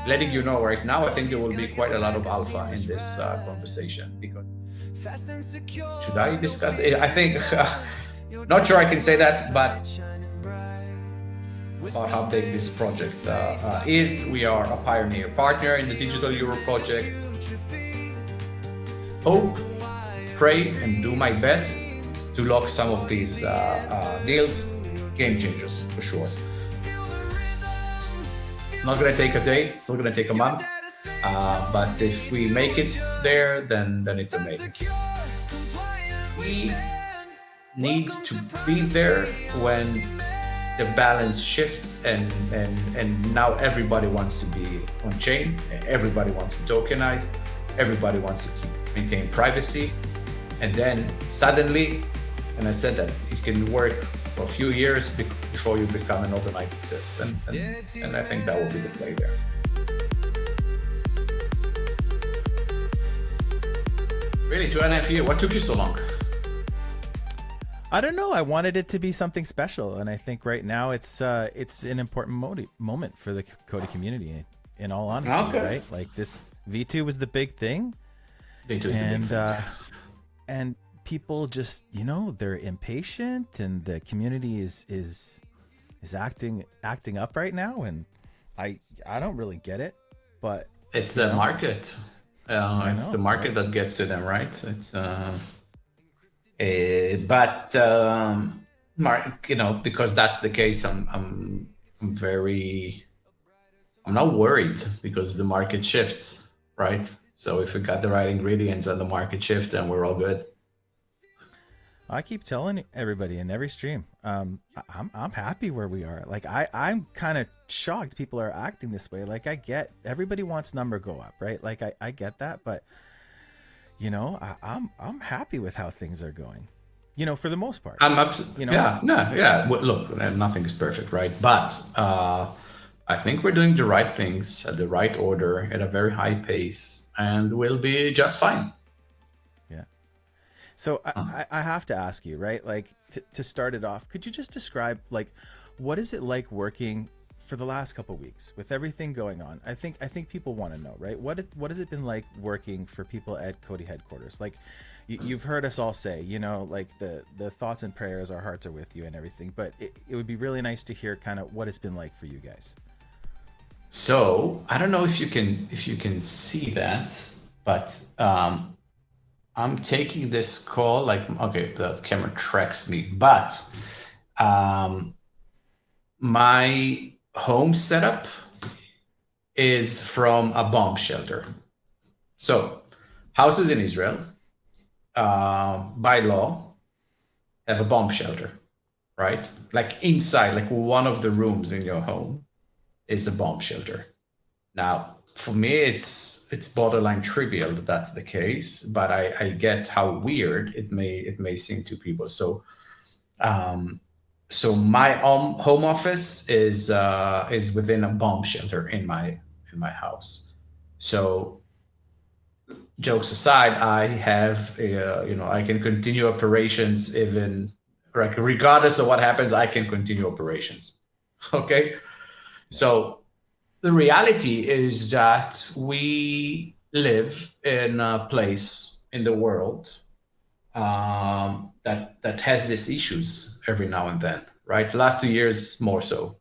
Letting you know right now, I think there will be quite a lot of alpha in this conversation. Because should I discuss it? I think, not sure I can say that, but about how big this project is. We are a pioneer partner in the Digital Euro project. Hope, pray, and do my best to lock some of these deals. Game changers, for sure. It's not going to take a day. It's still going to take a month. But if we make it there, then it's amazing. We need to be there when the balance shifts and now everybody wants to be on chain. Everybody wants to tokenize. Everybody wants to maintain privacy. And then suddenly, and I said that, it can work for a few years before you become an overnight success. And I think that will be the play there. Really, 2.5 years? What took you so long? I don't know. I wanted it to be something special, and I think right now it's an important moment for the Kodi community. In all honesty, Okay. Right? Like this V2 was the big thing, V2 is the big thing. And people just they're impatient, and the community is acting up right now, and I don't really get it, but it's the market. It's the market that gets to them, right? It's because that's the case. I'm not worried because the market shifts, right? So if we got the right ingredients and the market shifts, then we're all good. I keep telling everybody in every stream, I'm happy where we are. Like I'm kind of shocked people are acting this way. Like I get everybody wants number go up, right? Like I get that, but I'm happy with how things are going. For the most part. Look, nothing is perfect, right? But I think we're doing the right things at the right order at a very high pace, and we'll be just fine. So I have to ask you, right? Like to start it off, could you just describe like what is it like working for the last couple of weeks with everything going on? I think people want to know, right? What has it been like working for people at Kodi headquarters? Like you've heard us all say, like the thoughts and prayers, our hearts are with you and everything. But it would be really nice to hear kind of what it's been like for you guys. So I don't know if you can see that, but I'm taking this call like, okay, the camera tracks me, but my home setup is from a bomb shelter. So houses in Israel, by law, have a bomb shelter, right? Like inside, like one of the rooms in your home is the bomb shelter. Now, for me, it's borderline trivial that that's the case, but I get how weird it may seem to people. So, so my home office is within a bomb shelter in my house. So, jokes aside, I have I can continue operations even like regardless of what happens. I can continue operations. Okay, so. The reality is that we live in a place in the world that has these issues every now and then, right? The last 2 years more so,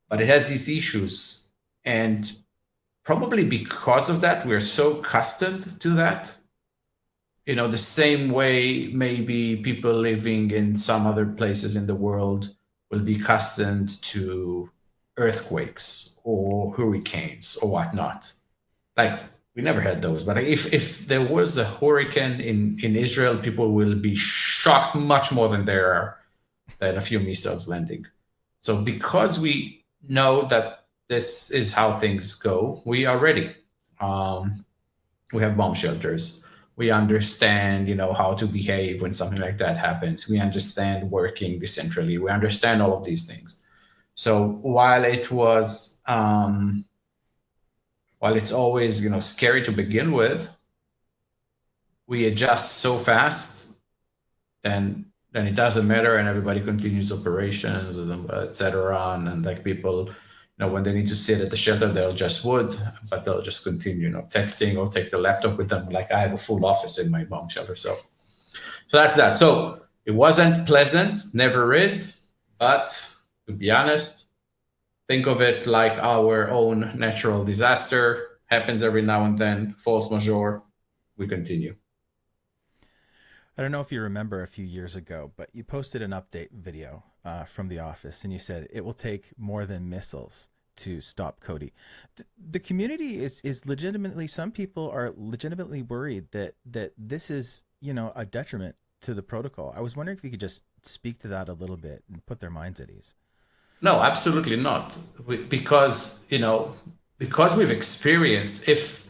but it has these issues, and probably because of that, we're so accustomed to that. The same way maybe people living in some other places in the world will be accustomed to earthquakes or hurricanes or whatnot. Like we never had those, but if there was a hurricane in Israel, people will be shocked much more than there are than a few missiles landing. So because we know that this is how things go, we are ready. We have bomb shelters. We understand, how to behave when something like that happens. We understand working decentrally. We understand all of these things. So while it was, while it's always, scary to begin with, we adjust so fast, then it doesn't matter, and everybody continues operations, etc. And like people when they need to sit at the shelter, they'll just would, but they'll just continue, texting or take the laptop with them. Like I have a full office in my bomb shelter. So that's that. So it wasn't pleasant, never is, but to be honest, think of it like our own natural disaster. Happens every now and then, force majeure, we continue. I don't know if you remember a few years ago, but you posted an update video from the office, and you said it will take more than missiles to stop Kodi. The community is legitimately, some people are legitimately worried that this is, a detriment to the protocol. I was wondering if you could just speak to that a little bit and put their minds at ease. No, absolutely not. Because we've experienced, if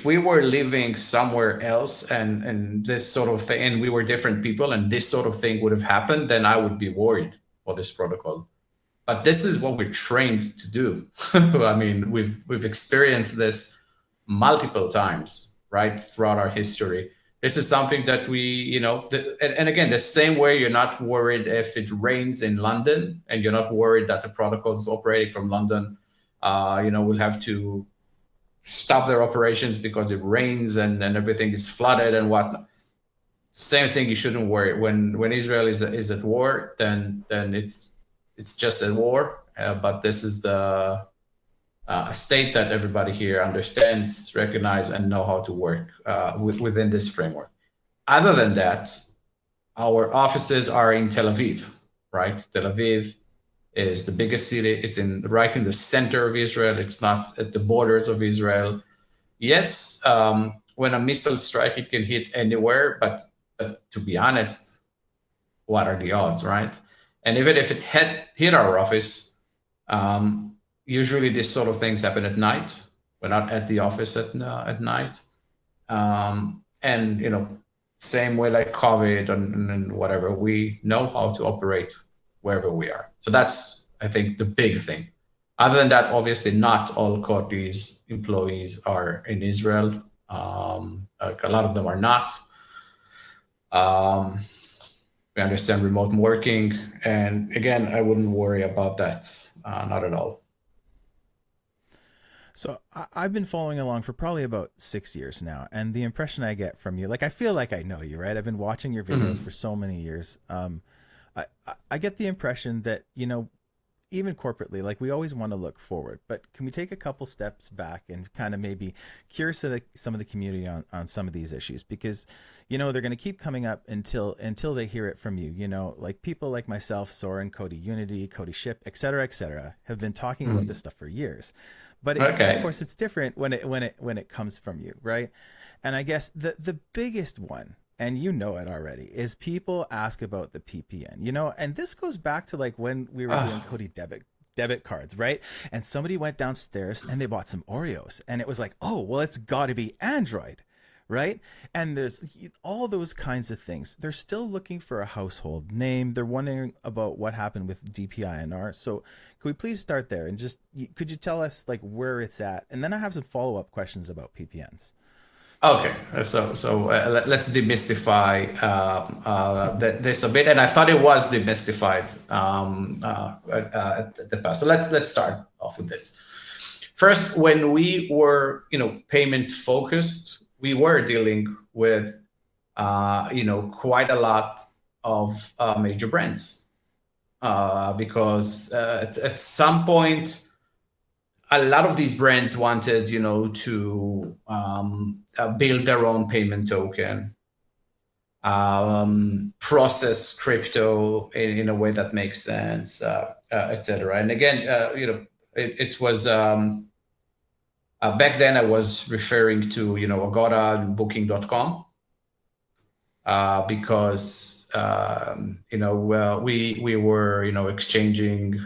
we were living somewhere else and this sort of thing, and we were different people and this sort of thing would have happened, then I would be worried for this protocol. But this is what we're trained to do. I mean, we've experienced this multiple times, right, throughout our history. This is something that we, and again, the same way you're not worried if it rains in London, and you're not worried that the protocols operating from London, will have to stop their operations because it rains and everything is flooded and whatnot. Same thing, you shouldn't worry. When Israel is at war, then it's just a war. But this is a state that everybody here understands, recognize, and know how to work within this framework. Other than that, our offices are in Tel Aviv, right? Tel Aviv is the biggest city. It's right in the center of Israel. It's not at the borders of Israel. Yes, when a missile strike, it can hit anywhere, but to be honest, what are the odds, right? And even if it had hit our office, usually these sort of things happen at night. We're not at the office at night. And, same way like COVID and whatever, we know how to operate wherever we are. So that's, I think, the big thing. Other than that, obviously, not all COTI's employees are in Israel. A lot of them are not. We understand remote working. And again, I wouldn't worry about that. Not at all. So I've been following along for probably about 6 years now, and the impression I get from you, like I feel like I know you, right? I've been watching your videos for so many years. I get the impression that, even corporately, like we always want to look forward, but can we take a couple steps back and kind of maybe cure some of the community on some of these issues? Because, they're going to keep coming up until they hear it from you, like people like myself, Soren, Cody Unity, Cody Ship, et cetera, have been talking about this stuff for years. But of course, it's different when it comes from you, right? And I guess the biggest one, and you know it already, is people ask about the PPN, and this goes back to like when we were doing Kodi debit cards, right? And somebody went downstairs and they bought some Oreos, and it was like, oh, well, it's got to be Android, right? And there's all those kinds of things. They're still looking for a household name. They're wondering about what happened with DPINR. So could we please start there and just, could you tell us like where it's at? And then I have some follow-up questions about PPNs. Okay, so let's demystify this a bit, and I thought it was demystified at the past. So let's start off with this. First, when we were payment focused, we were dealing with quite a lot of major brands because at some point, a lot of these brands wanted, to build their own payment token, process crypto in a way that makes sense, etc. And again, it was back then I was referring to Agoda and Booking.com because we were exchanging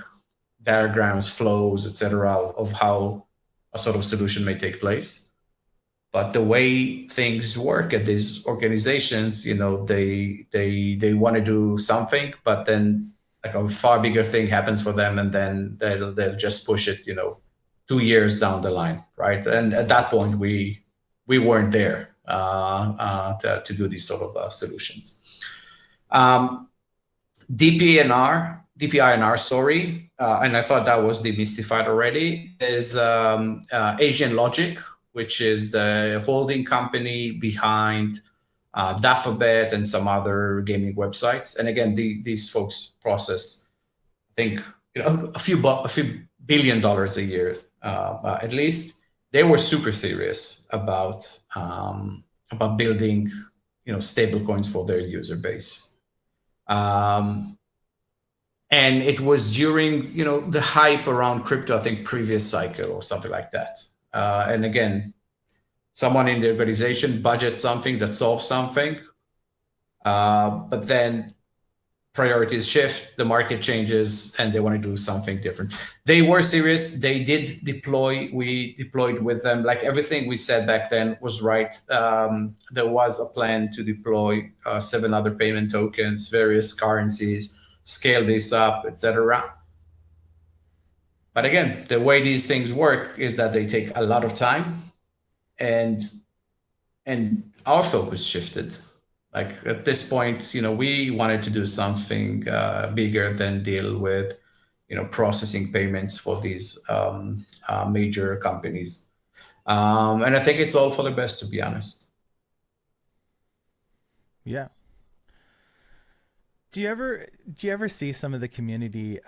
diagrams, flows, etc., of how a sort of solution may take place. But the way things work at these organizations, they want to do something, but then like a far bigger thing happens for them, and then they'll just push it, 2 years down the line, right? And at that point, we weren't there to do these sort of solutions. DPNR DPI in our story, and I thought that was demystified already, is Asian Logic, which is the holding company behind Dafabet and some other gaming websites. And again, these folks process, I think, a few $1 billion a year, at least. They were super serious about building, stable coins for their user base. And it was during, the hype around crypto, I think previous cycle or something like that. And again, someone in the organization budgets something that solves something, but then priorities shift, the market changes, and they want to do something different. They were serious. They did deploy. We deployed with them. Like everything we said back then was right. There was a plan to deploy 7 other payment tokens, various currencies, scale this up, etc. But again, the way these things work is that they take a lot of time, and our focus shifted. Like at this point, we wanted to do something bigger than deal with, processing payments for these major companies. And I think it's all for the best, to be honest. Yeah. Do you ever see some of the community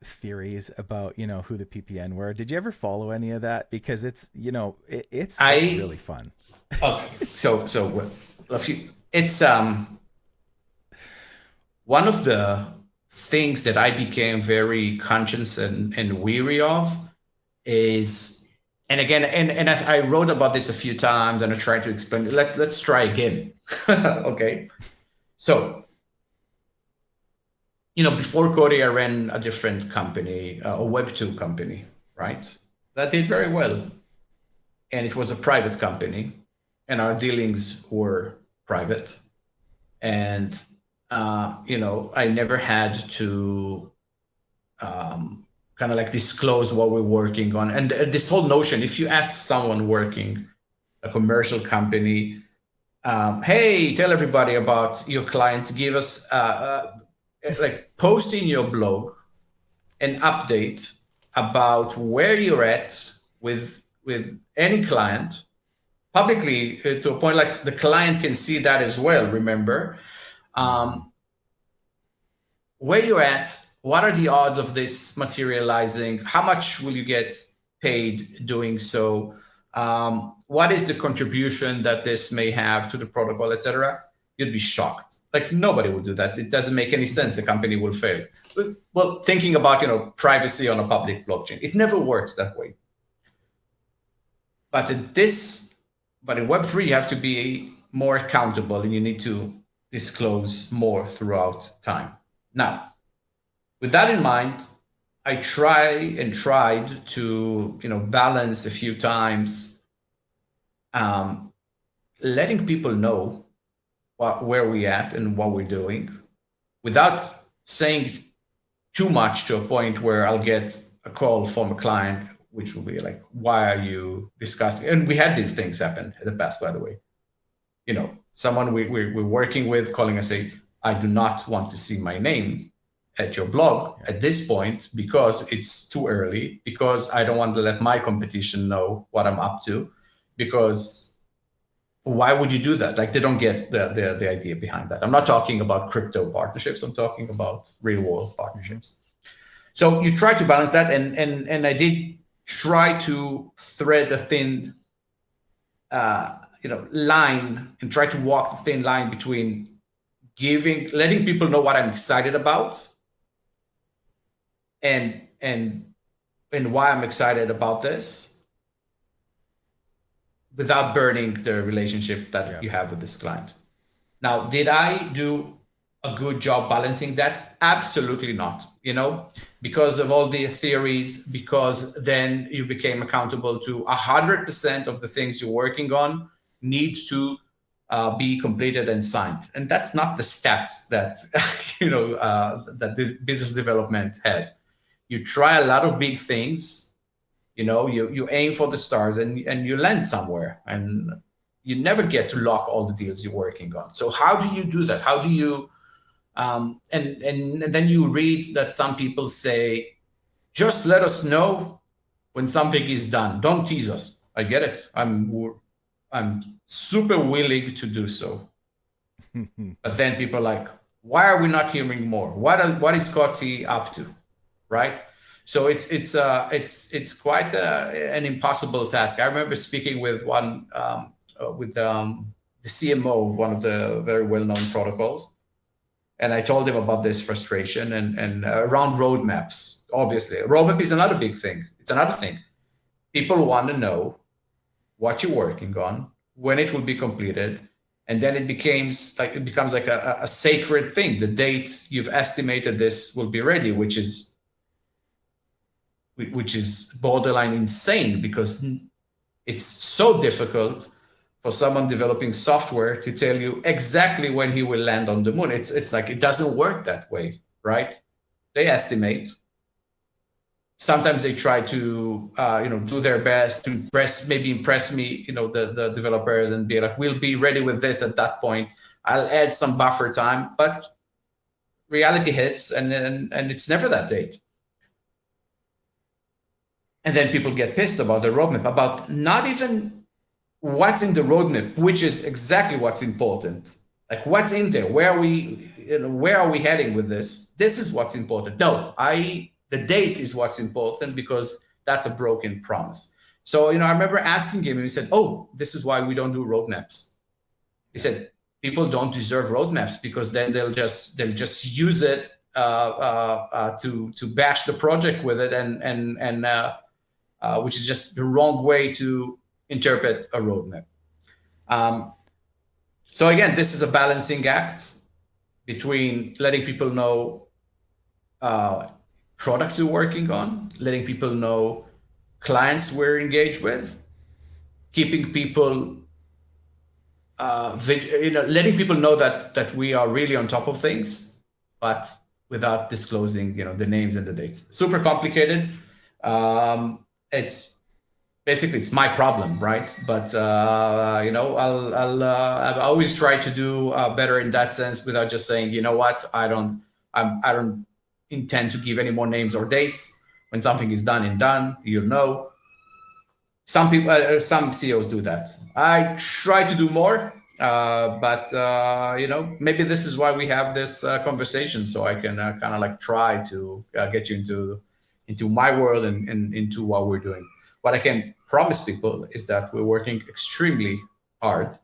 theories about who the PPN were? Did you ever follow any of that? Because it's it's really fun. Okay, so it's one of the things that I became very conscious and weary of is, and again, and I wrote about this a few times and I tried to explain it. Let's try again. Okay, so before Kodi, I ran a different company, a Web2 company, right? That did very well. And it was a private company, and our dealings were private. And, I never had to kind of like disclose what we're working on. And this whole notion, if you ask someone working a commercial company, hey, tell everybody about your clients, give us like post in your blog an update about where you're at with any client publicly, to a point like the client can see that as well. Remember, where you're at, what are the odds of this materializing? How much will you get paid doing so? What is the contribution that this may have to the protocol, etc.? You'd be shocked. Like nobody will do that. It doesn't make any sense. The company will fail. Well, thinking about privacy on a public blockchain, it never works that way. But in Web3, you have to be more accountable, and you need to disclose more throughout time. Now, with that in mind, I tried to balance a few times, letting people know where we're at and what we're doing, without saying too much to a point where I'll get a call from a client, which will be like, why are you discussing? And we had these things happen in the past, by the way. Someone we're working with calling us say, I do not want to see my name at your blog at this point because it's too early, because I don't want to let my competition know what I'm up to, because why would you do that? Like, they don't get the idea behind that. I'm not talking about crypto partnerships. I'm talking about real world partnerships. So you try to balance that. And I did try to thread a thin, line, and try to walk the thin line between letting people know what I'm excited about and why I'm excited about this, without burning the relationship that you have with this client. Now, did I do a good job balancing that? Absolutely not. Because of all the theories, because then you became accountable to 100% of the things you're working on need to be completed and signed. And that's not the stats that that the business development has. You try a lot of big things. You aim for the stars and you land somewhere, and you never get to lock all the deals you're working on. So how do you do that? How do you And then you read that some people say, just let us know when something is done. Don't tease us. I get it. I'm super willing to do so. But then people are like, why are we not hearing more? What is COTI up to, right? So it's quite an impossible task. I remember speaking with the CMO of one of the very well-known protocols, and I told him about this frustration and around roadmaps. Obviously, roadmap is another big thing. It's another thing. People want to know what you're working on, when it will be completed, and then it becomes like a sacred thing. The date you've estimated this will be ready, which is borderline insane, because it's so difficult for someone developing software to tell you exactly when he will land on the moon. It's like, it doesn't work that way, right? They estimate. Sometimes they try to do their best to impress me, the developers, and be like, we'll be ready with this at that point. I'll add some buffer time, but reality hits, and it's never that date. And then people get pissed about the roadmap, about not even what's in the roadmap, which is exactly what's important. Like, what's in there? Where are we heading with this? This is what's important. No, the date is what's important, because that's a broken promise. So, I remember asking him, and he said, oh, this is why we don't do roadmaps. He said, people don't deserve roadmaps, because then they'll just use it to bash the project with it, and which is just the wrong way to interpret a roadmap. So again, this is a balancing act between letting people know products you're working on, letting people know clients we're engaged with, keeping people, letting people know that we are really on top of things, but without disclosing, the names and the dates. Super complicated. It's my problem, right? But I'll always try to do better in that sense, without just saying, you know what, I don't intend to give any more names or dates. When something is done and done, you'll know. Some people, some CEOs do that. I try to do more, but maybe this is why we have this conversation, so I can kind of like try to get you into my world and into what we're doing. What I can promise people is that we're working extremely hard,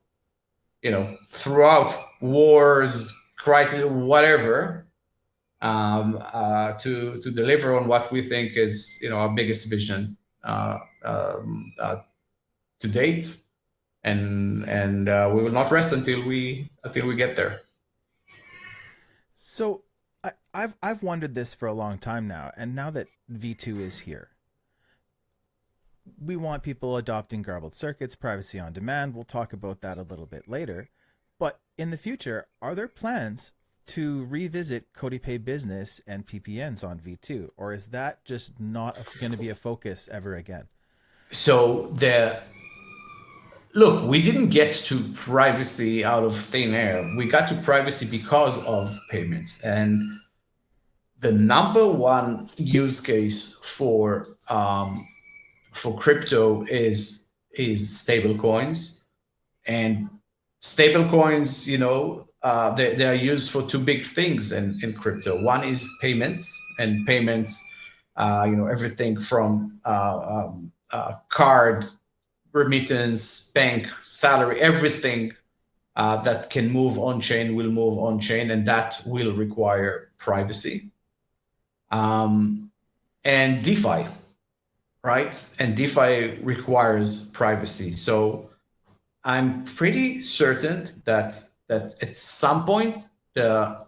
throughout wars, crisis, whatever, to deliver on what we think is, our biggest vision to date, and we will not rest until we get there. So I've wondered this for a long time now, and now that V2 is here, we want people adopting garbled circuits, privacy on demand. We'll talk about that a little bit later. But in the future, are there plans to revisit Cody Pay Business and PPNs on V2, or is that just not going to be a focus ever again? So look, we didn't get to privacy out of thin air. We got to privacy because of payments, and the number one use case for crypto is stable coins. And stable coins, they are used for two big things in crypto. One is payments, and payments, everything from card, remittance, bank, salary, everything that can move on chain will move on chain, and that will require privacy. And DeFi, right? And DeFi requires privacy. So I'm pretty certain that at some point the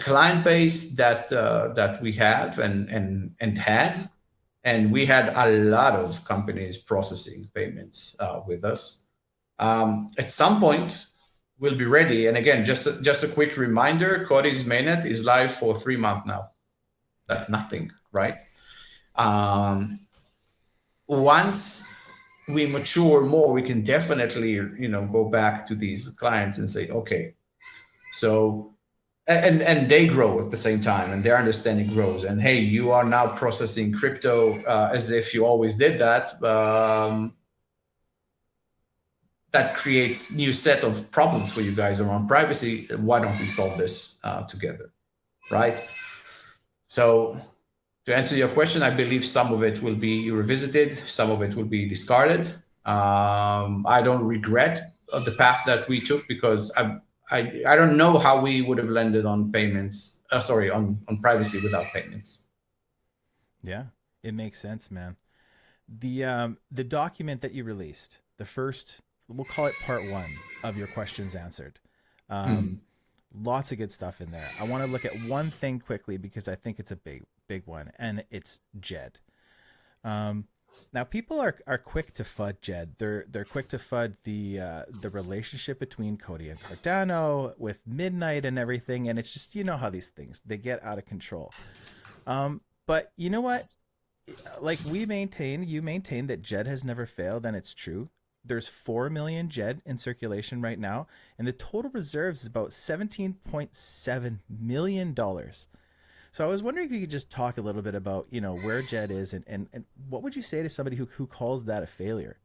client base that we have and had, and we had a lot of companies processing payments with us. At some point, we'll be ready. And again, just a quick reminder: Kodi's mainnet is live for 3 months now. That's nothing, right? Once we mature more, we can definitely go back to these clients and say, okay, so and they grow at the same time, and their understanding grows. And hey, you are now processing crypto as if you always did that. That creates new set of problems for you guys around privacy. Why don't we solve this together, right? So to answer your question, I believe some of it will be revisited, some of it will be discarded. I don't regret the path that we took because I don't know how we would have landed on payments. Sorry, on privacy without payments. Yeah, it makes sense, man. The document that you released, the first, we'll call it part one of your questions answered. Lots of good stuff in there. I want to look at one thing quickly because I think it's a big one, and it's Jed. Now people are quick to FUD Jed. They're quick to FUD the relationship between Kodi and Cardano with Midnight and everything, and it's just, you know how these things, they get out of control. But you know what? Like you maintain that Jed has never failed, and it's true. There's 4 million Jed in circulation right now, and the total reserves is about $17.7 million. So I was wondering if you could just talk a little bit about, you know, where Jed is, and what would you say to somebody who calls that a failure?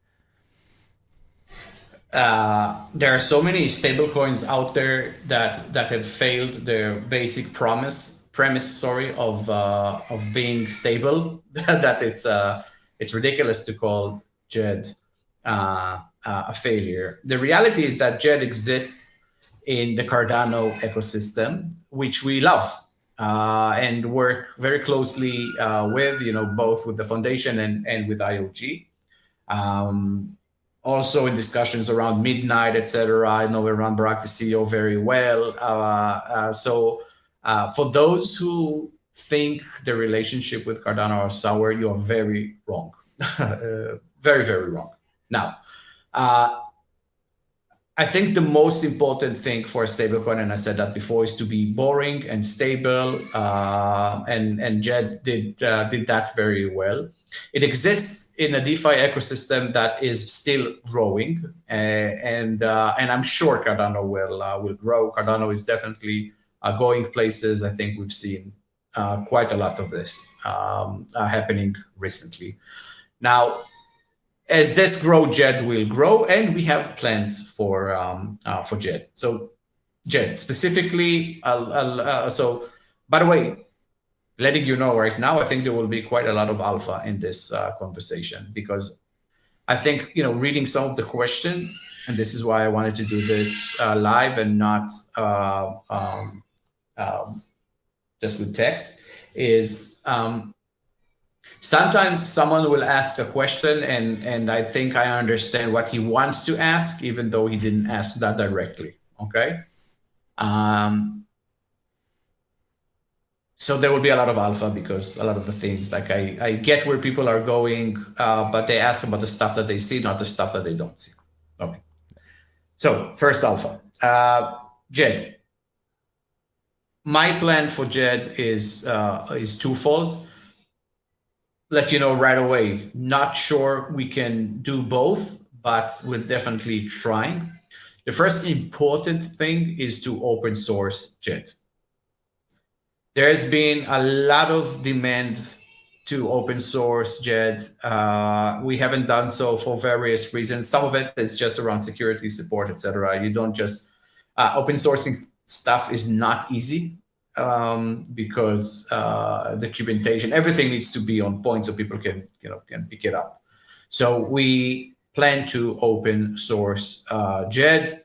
There are so many stablecoins out there that have failed their basic premise, of being stable. That it's ridiculous to call Jed a failure. The reality is that Jed exists in the Cardano ecosystem, which we love and work very closely with, you know, both with the foundation and with IOG. Also in discussions around Midnight, etc. I know around Barack, the CEO, very well. So for those who think the relationship with Cardano are sour, you are very wrong. Very, very wrong. Now, I think the most important thing for a stablecoin, and I said that before, is to be boring and stable. And Jed did that very well. It exists in a DeFi ecosystem that is still growing, and I'm sure Cardano will grow. Cardano is definitely going places. I think we've seen quite a lot of this happening recently. Now, as this grow, Jed will grow, and we have plans for Jed. So, Jed specifically. So, by the way, letting you know right now, I think there will be quite a lot of alpha in this conversation, because I think, you know, reading some of the questions, and this is why I wanted to do this live and not just with text, is sometimes someone will ask a question and I think I understand what he wants to ask, even though he didn't ask that directly. Okay. So there will be a lot of alpha, because a lot of the things, like I get where people are going, but they ask about the stuff that they see, not the stuff that they don't see. Okay. So first alpha, Jed. My plan for Jed is twofold. Let you know right away, not sure we can do both, but we're definitely trying. The first important thing is to open source Jed. There's been a lot of demand to open source Jed. We haven't done so for various reasons. Some of it is just around security support, etc. You don't just open sourcing stuff is not easy, because the documentation, everything needs to be on point so people can pick it up. So we plan to open source Jed.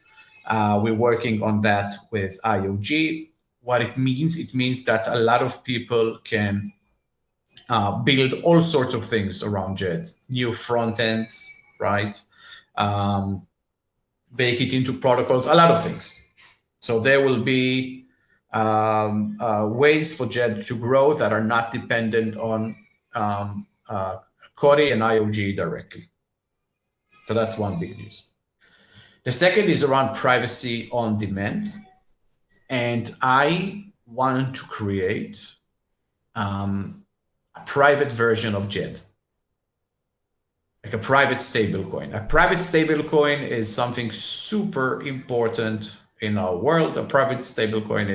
We're working on that with IOG. What it means that a lot of people can build all sorts of things around Jed, new front ends, right? Bake it into protocols, a lot of things. So there will be ways for Jed to grow that are not dependent on COTI and IOG directly. So that's one big news. The second is around privacy on demand. And I wanted to create a private version of Jed, like a private stablecoin. A private stablecoin is something super important in our world. A private stablecoin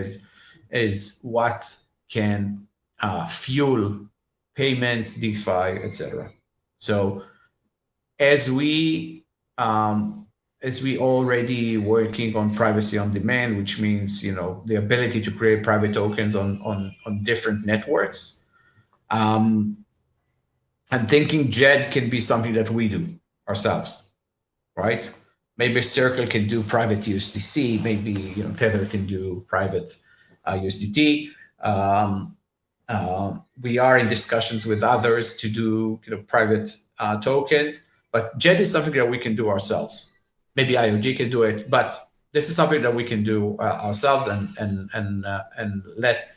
is what can fuel payments, DeFi, etc. So as we already working on privacy on demand, which means the ability to create private tokens on different networks. I'm thinking JED can be something that we do ourselves, right? Maybe Circle can do private USDC. Maybe Tether can do private USDT. We are in discussions with others to do private tokens, but JED is something that we can do ourselves. Maybe IOG can do it, but this is something that we can do ourselves, and let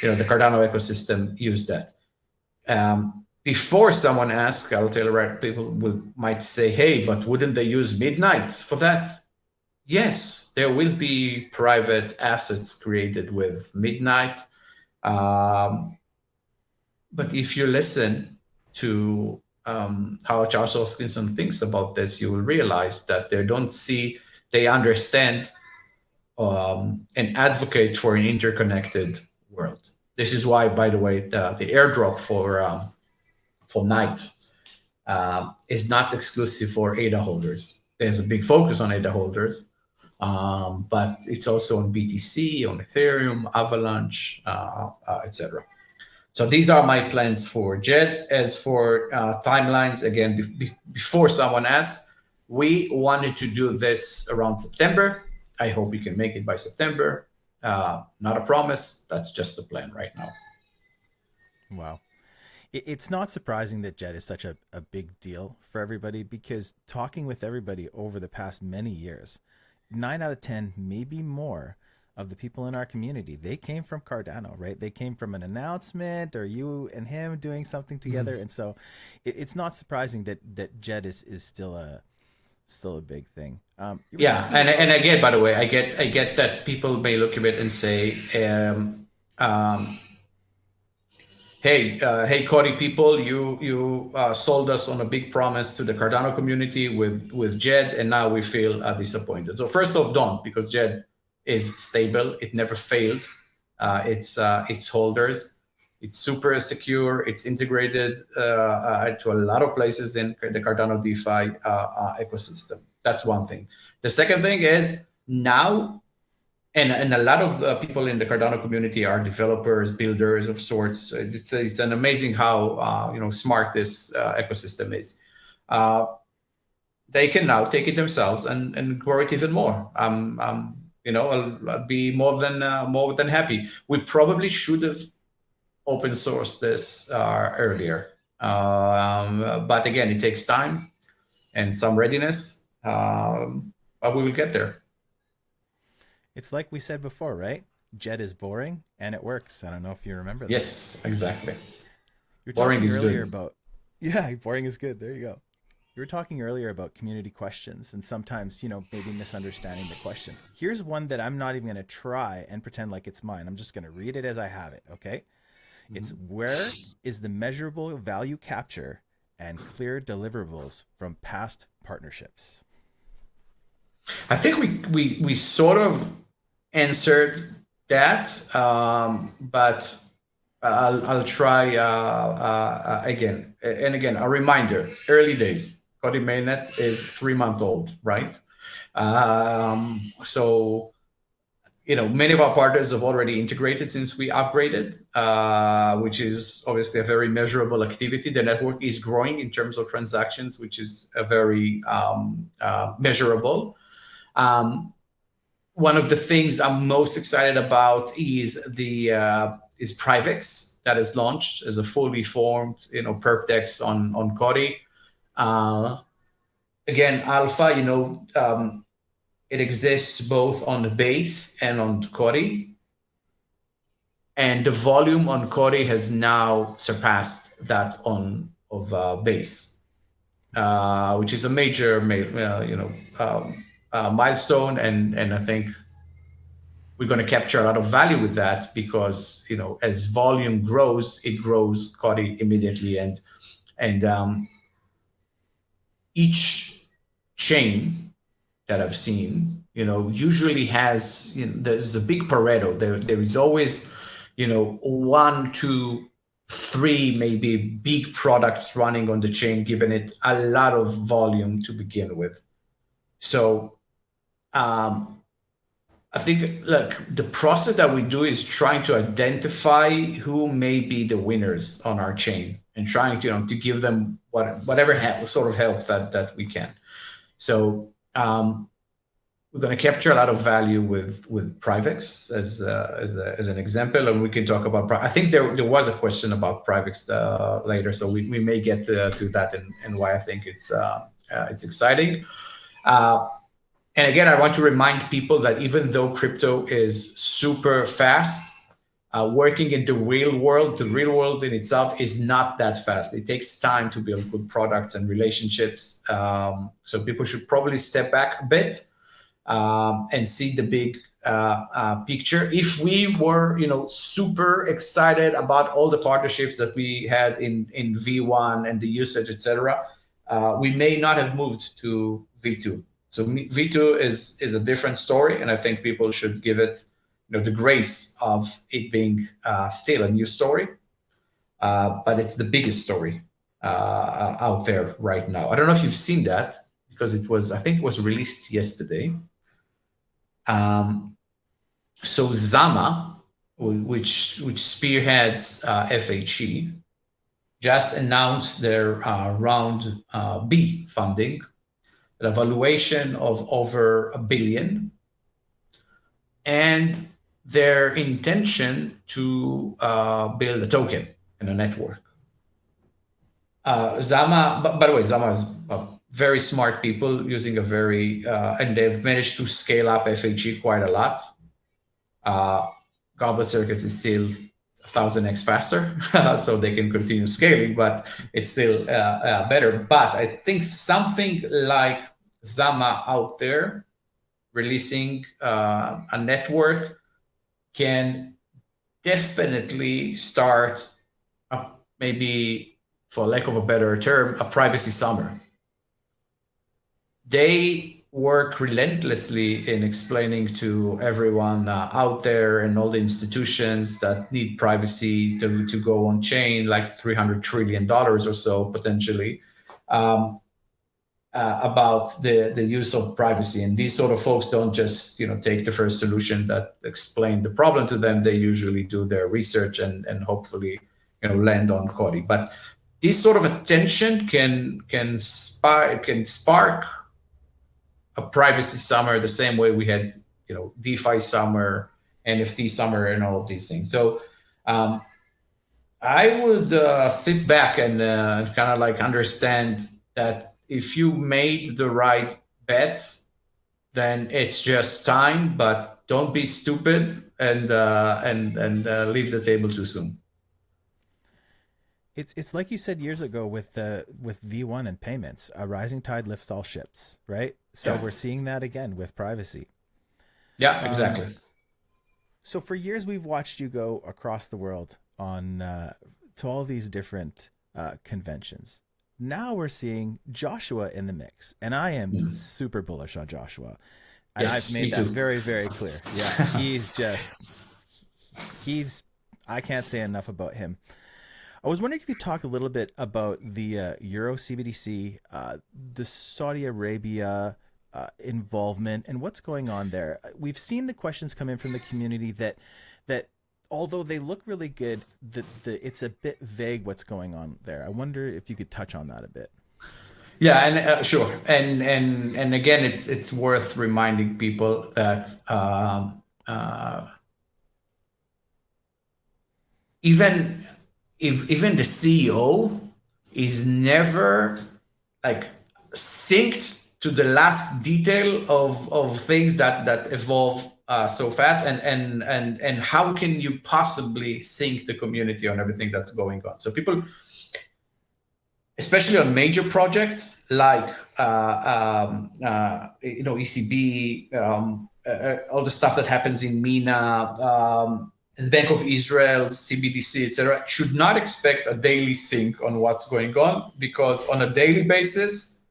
the Cardano ecosystem use that. Before someone asks, I'll tell you, people might say, hey, but wouldn't they use Midnight for that? Yes, there will be private assets created with Midnight. But if you listen to how Charles Hoskinson thinks about this, you will realize that they understand and advocate for an interconnected world. This is why, by the way, the airdrop for Night is not exclusive for ADA holders. There's a big focus on ADA holders, but it's also on BTC, on Ethereum, Avalanche, etc. So these are my plans for JED. As for timelines, again, before someone asks, we wanted to do this around September. I hope we can make it by September. Not a promise. That's just the plan right now. Wow. It's not surprising that JED is such a big deal for everybody, because talking with everybody over the past many years, 9 out of 10, maybe more, of the people in our community, they came from Cardano, right? They came from an announcement or you and him doing something together. And so it's not surprising that JED is still a big thing. Yeah. And again, by the way, I get that people may look at it and say, hey, Cody people, you sold us on a big promise to the Cardano community with JED, and now we feel disappointed. So first off, don't, because JED is stable. It never failed. Its holders. It's super secure. It's integrated to a lot of places in the Cardano DeFi ecosystem. That's one thing. The second thing is now, and a lot of people in the Cardano community are developers, builders of sorts. It's an amazing how smart this ecosystem is. They can now take it themselves and grow it even more. I'll be more than happy. We probably should have open sourced this earlier, but again, it takes time and some readiness. But we will get there. It's like we said before, right? JED is boring and it works. I don't know if you remember that. Yes, exactly. You're boring is earlier good. Boring is good. There you go. You were talking earlier about community questions and sometimes, maybe misunderstanding the question. Here's one that I'm not even going to try and pretend like it's mine. I'm just going to read it as I have it, okay? Mm-hmm. It's, where is the measurable value capture and clear deliverables from past partnerships? I think we sort of answered that, but I'll try again. And again, a reminder, early days. Cody Mainnet is 3 months old, right? So, many of our partners have already integrated since we upgraded, which is obviously a very measurable activity. The network is growing in terms of transactions, which is a very measurable. One of the things I'm most excited about is is Privex that is launched as a fully formed, perp DEX on Kodi. Again, alpha, it exists both on the base and on Kodi. And the volume on Kodi has now surpassed that of base, which is a major, milestone. And I think we're going to capture a lot of value with that because, as volume grows, it grows Kodi immediately. And each chain that I've seen, usually has, there's a big Pareto. There is always, 1, 2, 3 maybe big products running on the chain, giving it a lot of volume to begin with. So I think, look, the process that we do is trying to identify who may be the winners on our chain and trying to give them whatever sort of help that we can. So we're going to capture a lot of value with Privex as an example, and we can talk about. I think there was a question about Privex later, so we may get to that and why I think it's exciting. And again, I want to remind people that even though crypto is super fast, working in the real world in itself is not that fast. It takes time to build good products and relationships. So people should probably step back a bit and see the big picture. If we were, super excited about all the partnerships that we had in V1 and the usage, etc., we may not have moved to V2. So V2 is a different story, and I think people should give it, the grace of it being still a new story, but it's the biggest story out there right now. I don't know if you've seen that because I think it was released yesterday. So Zama, which spearheads FHE, just announced their round B funding, a valuation of over $1 billion, and their intention to build a token and a network. Zama, by the way, Zama is very smart people using and they've managed to scale up FHE quite a lot. Goblet Circuits is still 1,000x faster, so they can continue scaling, but it's still better. But I think something like Zama out there releasing a network can definitely start maybe, for lack of a better term, a privacy summer. They work relentlessly in explaining to everyone out there and all the institutions that need privacy to go on chain, like $300 trillion or so potentially, about the use of privacy. And these sort of folks don't just take the first solution that explain the problem to them. They usually do their research and hopefully land on COTI. But this sort of attention can spark a privacy summer the same way we had DeFi summer, NFT summer, and all of these things. So I would sit back and kind of like understand that if you made the right bet, then it's just time, but don't be stupid and leave the table too soon. It's like you said years ago with V1 and payments. A rising tide lifts all ships, right? So We're seeing that again with privacy. Yeah, exactly. So for years we've watched you go across the world on to all these different conventions. Now we're seeing Joshua in the mix, and I am super bullish on Joshua. And yes, I've made that very, very clear. Yeah, I can't say enough about him. I was wondering if you could talk a little bit about the Euro CBDC, the Saudi Arabia involvement, and what's going on there. We've seen the questions come in from the community that although they look really good, it's a bit vague what's going on there. I wonder if you could touch on that a bit. Yeah, and sure. And again, it's worth reminding people that even the CEO is never like synced to the last detail of things that evolve so fast, and how can you possibly sync the community on everything that's going on? So people, especially on major projects like ECB, all the stuff that happens in MENA, the Bank of Israel, CBDC, etc., should not expect a daily sync on what's going on, because on a daily basis,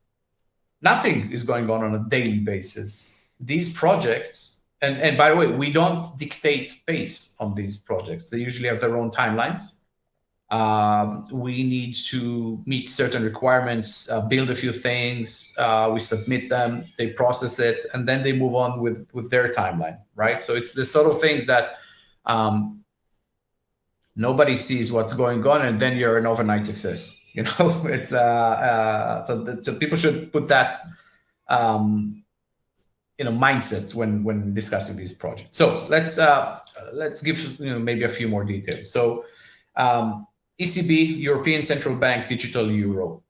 nothing is going on a daily basis. These projects, and by the way, we don't dictate pace on these projects. They usually have their own timelines. We need to meet certain requirements, build a few things, we submit them, they process it, and then they move on with their timeline, right? So it's the sort of things that nobody sees what's going on, and then you're an overnight success. It's so people should put that mindset when discussing these projects. So let's give maybe a few more details. So ECB, European Central Bank Digital Euro.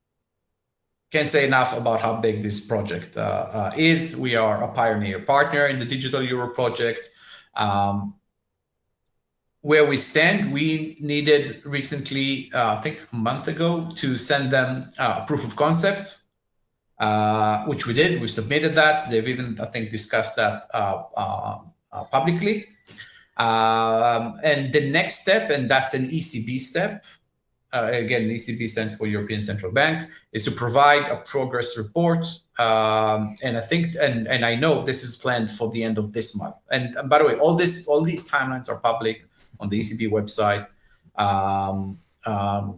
Can't say enough about how big this project is. We are a pioneer partner in the Digital Euro project. Where we stand, we needed recently, I think a month ago, to send them a proof of concept, which we did. We submitted that. They've even, I think, discussed that publicly. And the next step, and that's an ECB step, again, ECB stands for European Central Bank, is to provide a progress report. And I think, and I know this is planned for the end of this month. And by the way, all these timelines are public on the ECB website.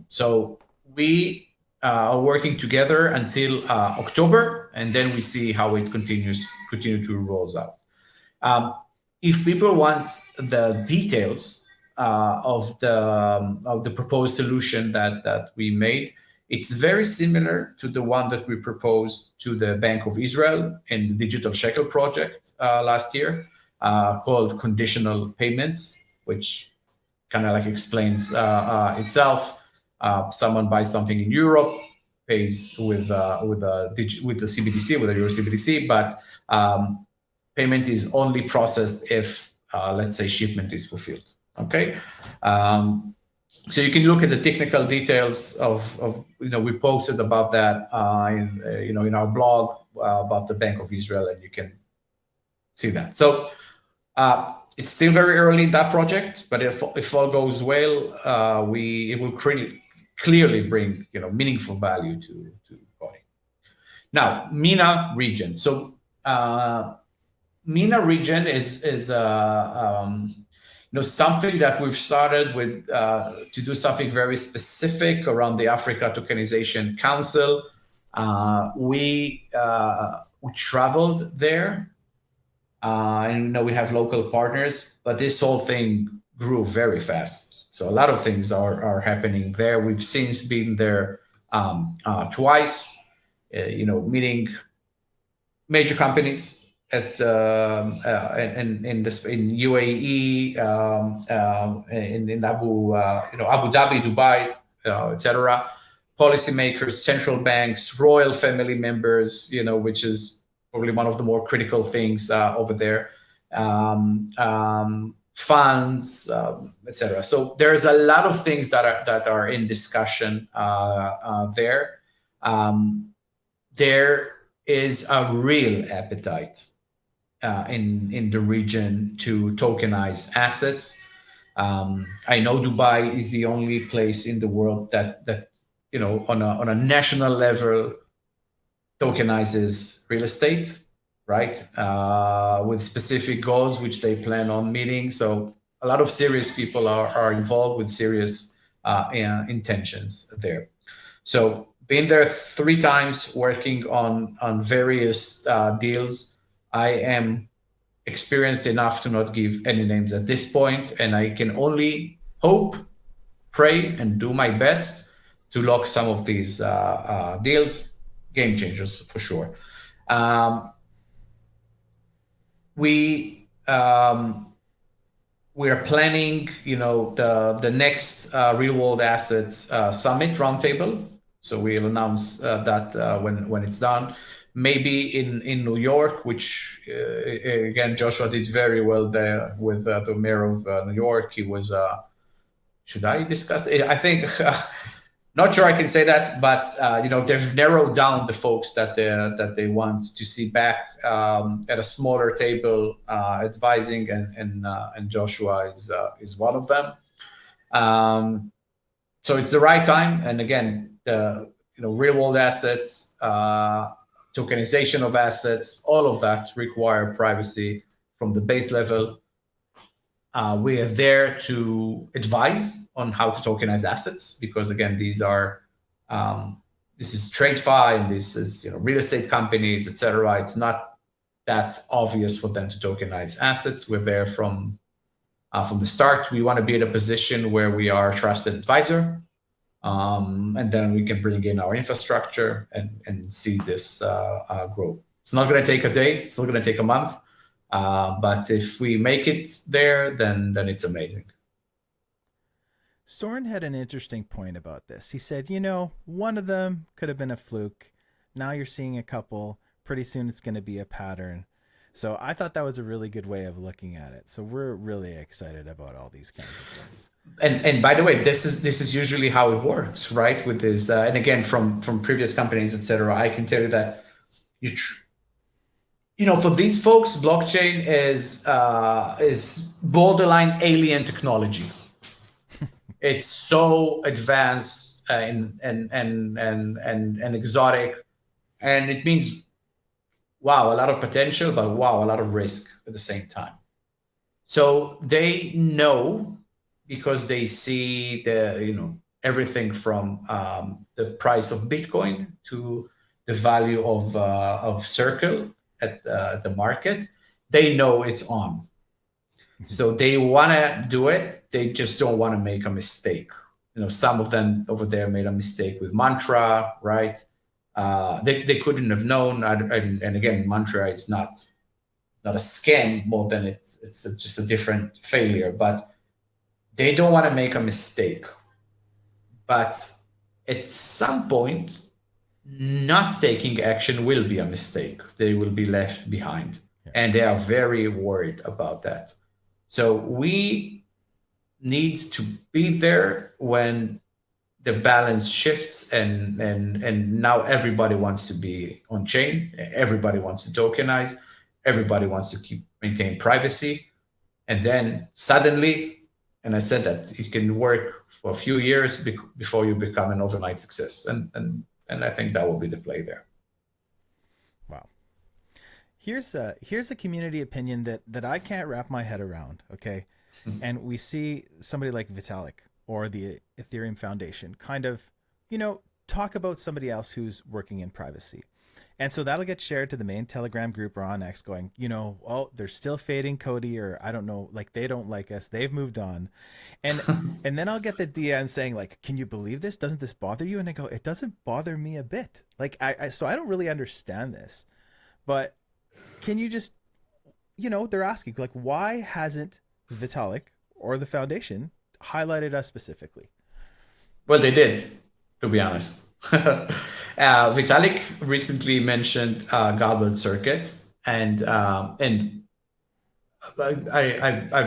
So we are working together until October, and then we see how it continue to rolls out. If people want the details of the proposed solution that we made, it's very similar to the one that we proposed to the Bank of Israel in the Digital Shekel project last year, called conditional payments, which kind of like explains itself. Someone buys something in Europe, pays with the CBDC, with the Euro CBDC, but payment is only processed if, let's say, shipment is fulfilled. Okay, so you can look at the technical details of we posted about that in our blog about the Bank of Israel, and you can see that. So it's still very early in that project, but if all goes well, it will clearly bring meaningful value to Kodi. Now, MENA region. So MENA region is something that we've started with to do something very specific around the Africa Tokenization Council. We traveled there, and we have local partners, but this whole thing grew very fast. So a lot of things are happening there. We've since been there twice, meeting major companies at in UAE, in Abu Dhabi, Dubai, etc. Policymakers, central banks, royal family members, which is probably one of the more critical things over there. Funds, etc. So there's a lot of things that are in discussion there. There is a real appetite in the region to tokenize assets. I know Dubai is the only place in the world that on a national level tokenizes real estate, right? With specific goals which they plan on meeting. So a lot of serious people are involved with serious intentions there. So been there 3 times, working on various deals. I am experienced enough to not give any names at this point, and I can only hope, pray, and do my best to lock some of these deals. Game changers for sure. We are planning, the next real world assets summit roundtable. So we'll announce that when it's done. Maybe in New York, which again Joshua did very well there with the mayor of New York. He was. Should I discuss it? I think. Not sure I can say that, but they've narrowed down the folks that they want to see back at a smaller table advising, and Joshua is one of them. So it's the right time, and again, the real world assets tokenization of assets, all of that require privacy from the base level. We are there to advise on how to tokenize assets because, again, this is TradeFi and this is real estate companies, etc. It's not that obvious for them to tokenize assets. We're there from the start. We want to be in a position where we are a trusted advisor, and then we can bring in our infrastructure and see this grow. It's not going to take a day. It's not going to take a month. But if we make it there, then it's amazing. Soren had an interesting point about this. He said, one of them could have been a fluke. Now you're seeing a couple. Pretty soon it's going to be a pattern. So I thought that was a really good way of looking at it. So we're really excited about all these kinds of things. And by the way, this is usually how it works, right? With this, and again, from previous companies, etc. I can tell you that for these folks, blockchain is borderline alien technology. It's so advanced and exotic, and it means wow, a lot of potential, but wow, a lot of risk at the same time. So they know because they see everything from the price of Bitcoin to the value of Circle at the market. They know it's on. So they want to do it. They just don't want to make a mistake. Some of them over there made a mistake with Mantra, right? They couldn't have known. And again, Mantra is not a scam more than it's just a different failure. But they don't want to make a mistake. But at some point, not taking action will be a mistake. They will be left behind. Yeah. And they are very worried about that. So we need to be there when the balance shifts and now everybody wants to be on chain. Everybody wants to tokenize. Everybody wants to maintain privacy. And then suddenly, and I said that it can work for a few years before you become an overnight success. And I think that will be the play there. Wow. Here's a community opinion that I can't wrap my head around. Okay. Mm-hmm. And we see somebody like Vitalik or the Ethereum Foundation kind of, talk about somebody else who's working in privacy. And so that'll get shared to the main Telegram group or on X going, oh, they're still fading Cody, or I don't know, like they don't like us. They've moved on. And and then I'll get the DM saying like, can you believe this? Doesn't this bother you? And I go, it doesn't bother me a bit. Like so I don't really understand this. But can you just, they're asking like, why hasn't Vitalik or the foundation highlighted us specifically? Well, they did, to be honest. Vitalik recently mentioned goblet circuits, and I've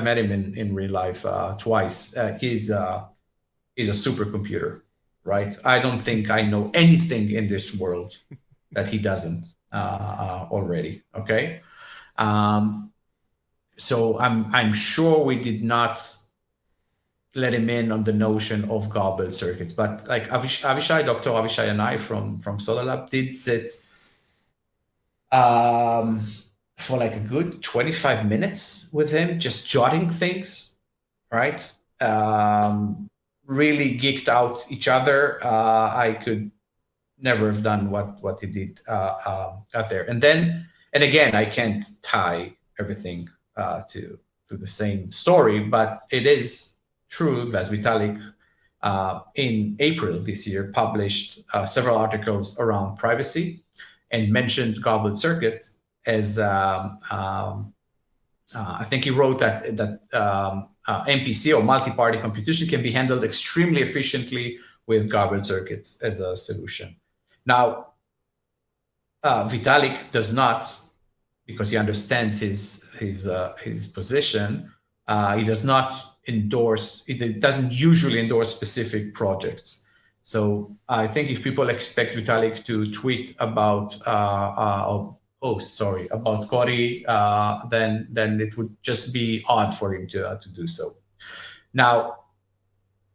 met him in real life twice. He's a supercomputer, right? I don't think I know anything in this world that he doesn't already. Okay, so I'm sure we did not let him in on the notion of goblet circuits. But like Avishai, Dr. Avishai and I from Solar Lab did sit for like a good 25 minutes with him, just jotting things, right? Really geeked out each other. I could never have done what he did out there. And again, I can't tie everything to the same story, but it is true that Vitalik in April this year published several articles around privacy and mentioned goblet circuits as I think he wrote that MPC or multi-party computation can be handled extremely efficiently with goblet circuits as a solution. Now, Vitalik does not, because he understands his position. He does not endorse. It doesn't usually endorse specific projects. So I think if people expect Vitalik to tweet about about Kodi, then it would just be odd for him to do so. Now,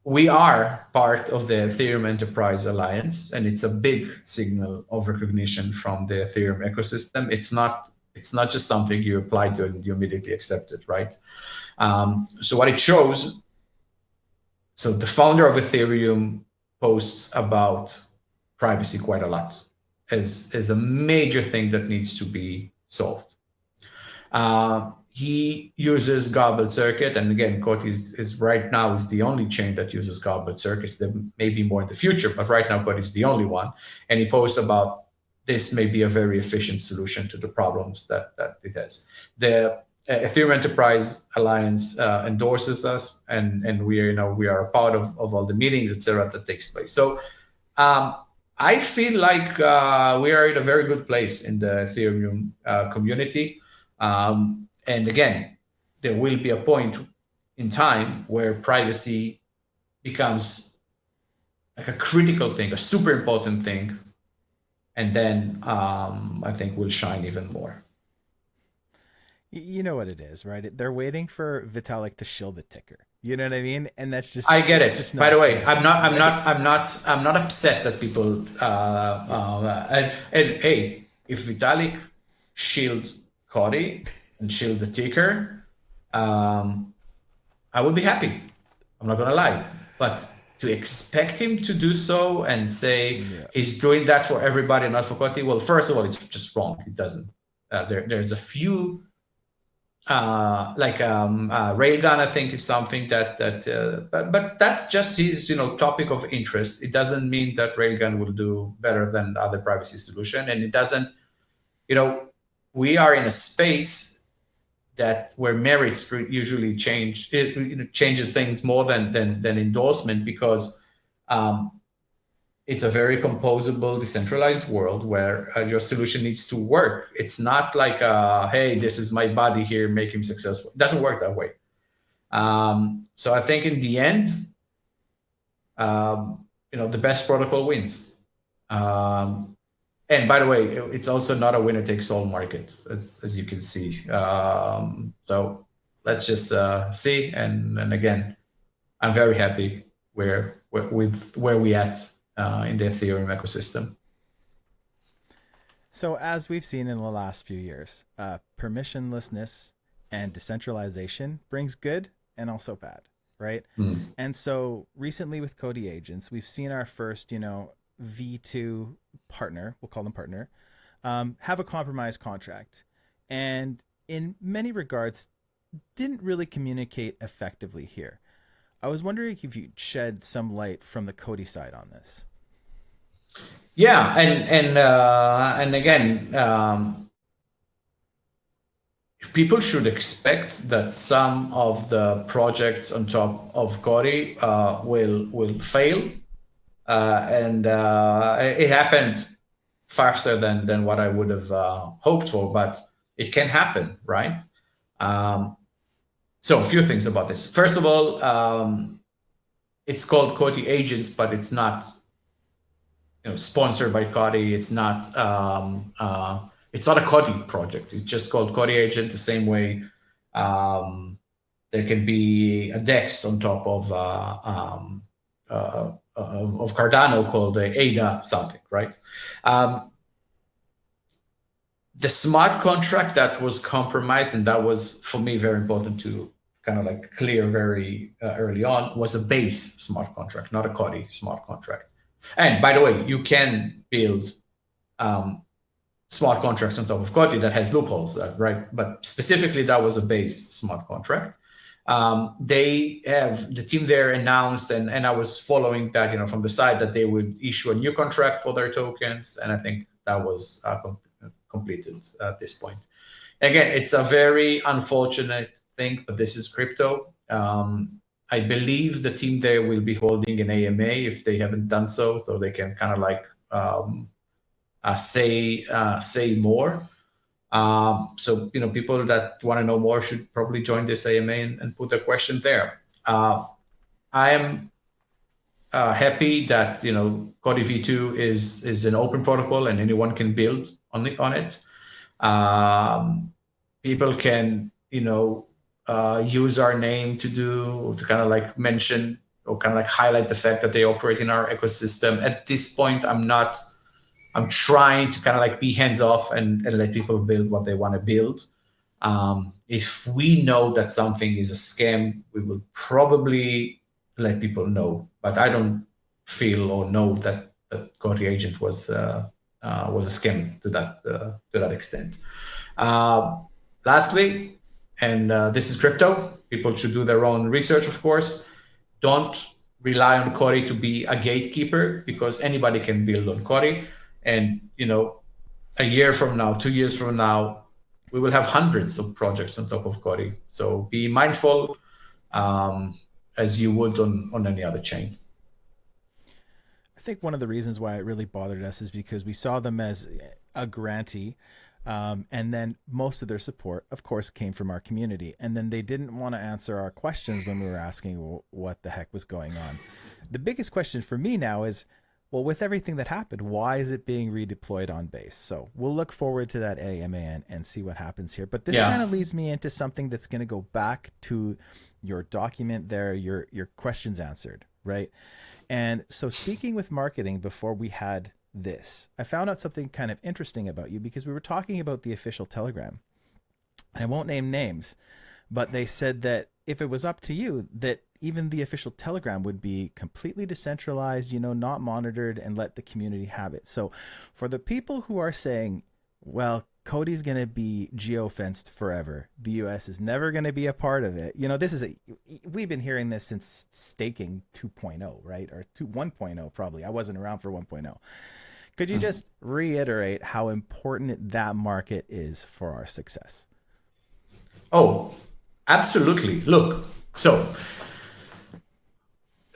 we are part of the Ethereum Enterprise Alliance, and it's a big signal of recognition from the Ethereum ecosystem. It's not just something you apply to and you immediately accept it, right? So what it shows, so the founder of Ethereum posts about privacy quite a lot as a major thing that needs to be solved. He uses garbled circuit, and again, Coti is right now is the only chain that uses garbled circuits. There may be more in the future, but right now Coti is the only one. And he posts about this may be a very efficient solution to the problems that it has. The Ethereum Enterprise Alliance endorses us, and we are a part of all the meetings, etc., that takes place. So I feel like we are in a very good place in the Ethereum community. And again, there will be a point in time where privacy becomes like a critical thing, a super important thing, and then I think we'll shine even more. You know what it is, right? They're waiting for Vitalik to shill the ticker. You know what I mean? And that's just I get it's it. just By not the way, there, I'm not upset that people. And hey, if Vitalik shield Cody and shield the ticker, I would be happy. I'm not gonna lie, but to expect him to do so and say he's doing that for everybody, not for Cody, well, first of all, it's just wrong. It doesn't. There's a few railgun, I think, is something but that's just his topic of interest. It doesn't mean that railgun will do better than other privacy solution, and it doesn't. We are in a space that where merits usually change. It changes things more than endorsement, because it's a very composable, decentralized world where your solution needs to work. It's not like, hey, this is my buddy here, make him successful. It doesn't work that way. So I think in the end, the best protocol wins. And by the way, it's also not a winner takes all market, as you can see. So let's just see. And again, I'm very happy with where we at in the Ethereum ecosystem. So as we've seen in the last few years, permissionlessness and decentralization brings good and also bad, right? And so recently with Kodi Agents, we've seen our first, V2 partner, we'll call them partner, have a compromise contract, and in many regards didn't really communicate effectively here. I was wondering if you'd shed some light from the Kodi side on this. Yeah, and again, people should expect that some of the projects on top of Kodi will fail, and it happened faster than what I would have hoped for, but it can happen, right? So a few things about this. First of all, it's called Kodi Agents, but it's not sponsored by Kodi. It's not a Kodi project. It's just called Kodi Agent, the same way there can be a DEX on top of Cardano called ADA something, right? The smart contract that was compromised, and that was for me very important to kind of like clear very early on, was a base smart contract, not a Kodi smart contract. And by the way, you can build smart contracts on top of Kodi that has loopholes, right? But specifically, that was a base smart contract. The team there announced, and I was following that, from the side, that they would issue a new contract for their tokens, and I think that was completed at this point. Again, it's a very unfortunate thing, but this is crypto. I believe the team there will be holding an AMA if they haven't done so they can kind of like say more. So people that want to know more should probably join this AMA and put their question there. I am happy that Kodi V2 is an open protocol and anyone can build on it. People can use our name to kind of like mention kind of like highlight the fact that they operate in our ecosystem. At this point, I'm trying to kind of like be hands off and let people build what they want to build. If we know that something is a scam, we will probably let people know. But I don't feel or know that Kodi Agent was a scam to that extent. Lastly, and this is crypto. People should do their own research, of course. Don't rely on Kodi to be a gatekeeper, because anybody can build on Kodi. And a year from now, 2 years from now, we will have hundreds of projects on top of Kodi. So be mindful, as you would on any other chain. I think one of the reasons why it really bothered us is because we saw them as a grantee. And then most of their support, of course, came from our community. And then they didn't want to answer our questions when we were asking what the heck was going on. The biggest question for me now is, well, with everything that happened, why is it being redeployed on base? So we'll look forward to that AMA and see what happens here. But this kind of leads me into something that's going to go back to your document there, your questions answered, right? And so speaking with marketing before we had this, I found out something kind of interesting about you, because we were talking about the official Telegram. I won't name names, but they said that if it was up to you, that even the official Telegram would be completely decentralized, not monitored, and let the community have it. So for the people who are saying, well, Kodi's going to be geofenced forever, the US is never going to be a part of it. We've been hearing this since staking 2.0, right? Or 1.0 probably. I wasn't around for 1.0. Could you just reiterate how important that market is for our success? Oh, absolutely. Look, so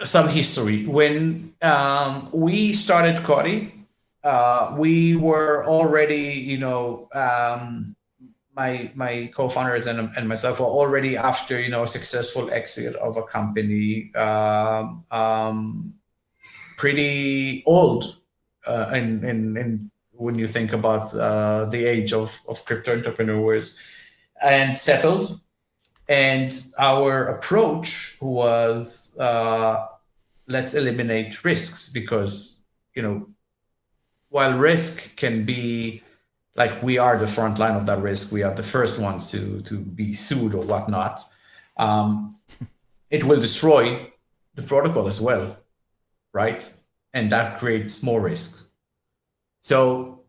some history. When we started COTI, we were already, my co-founders and myself were already after, a successful exit of a company, pretty old, and when you think about the age of crypto entrepreneurs, and settled. And our approach was, let's eliminate risks, because, while risk can be like, we are the front line of that risk, we are the first ones to be sued or whatnot, it will destroy the protocol as well, right? And that creates more risk. So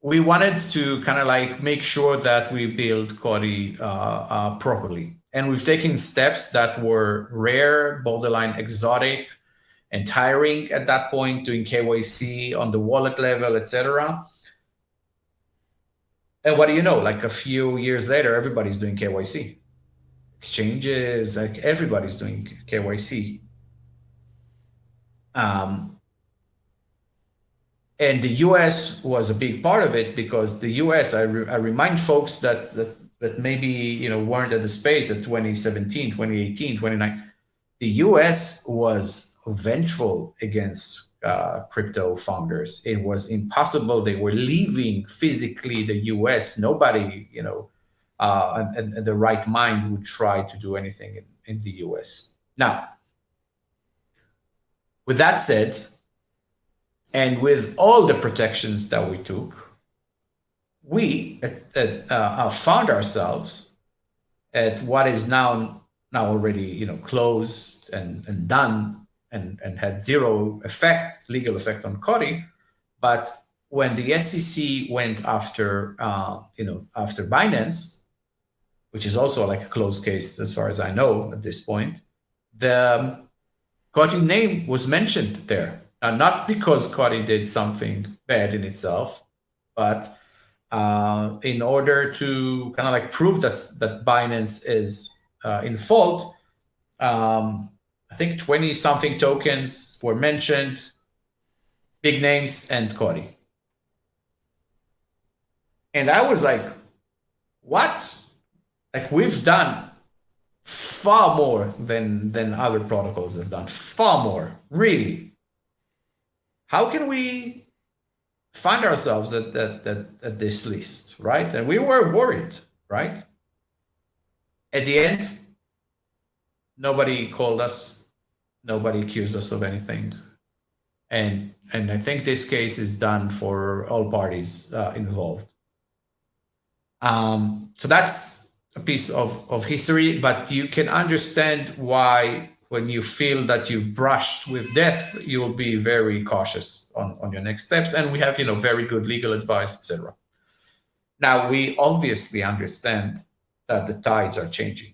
we wanted to kind of like make sure that we build Kodi properly. And we've taken steps that were rare, borderline exotic, and tiring at that point, doing KYC on the wallet level, etc. And what do you know? Like a few years later, everybody's doing KYC. Exchanges, like everybody's doing KYC. And the US was a big part of it, because the US, I remind folks that maybe weren't at the space at 2017, 2018, 2019. The US was vengeful against crypto founders. It was impossible. They were leaving physically the US. Nobody, in the right mind would try to do anything in the US. Now, with that said, and with all the protections that we took, we found ourselves at what is now already closed and done and had zero legal effect on COTI. But when the SEC went after after Binance, which is also like a closed case as far as I know at this point, the COTI name was mentioned there. Not because COTI did something bad in itself, but in order to kind of like prove that Binance is in fault, I think 20 something tokens were mentioned, big names and COTI. And I was like, what? Like, we've done far more than other protocols have done, far more, really. How can we find ourselves at this list, right? And we were worried, right? At the end, nobody called us, Nobody accused us of anything. And I think this case is done for all parties involved. So that's a piece of history, but you can understand why when you feel that you've brushed with death, you will be very cautious on your next steps. And we have, very good legal advice, etc. Now, we obviously understand that the tides are changing,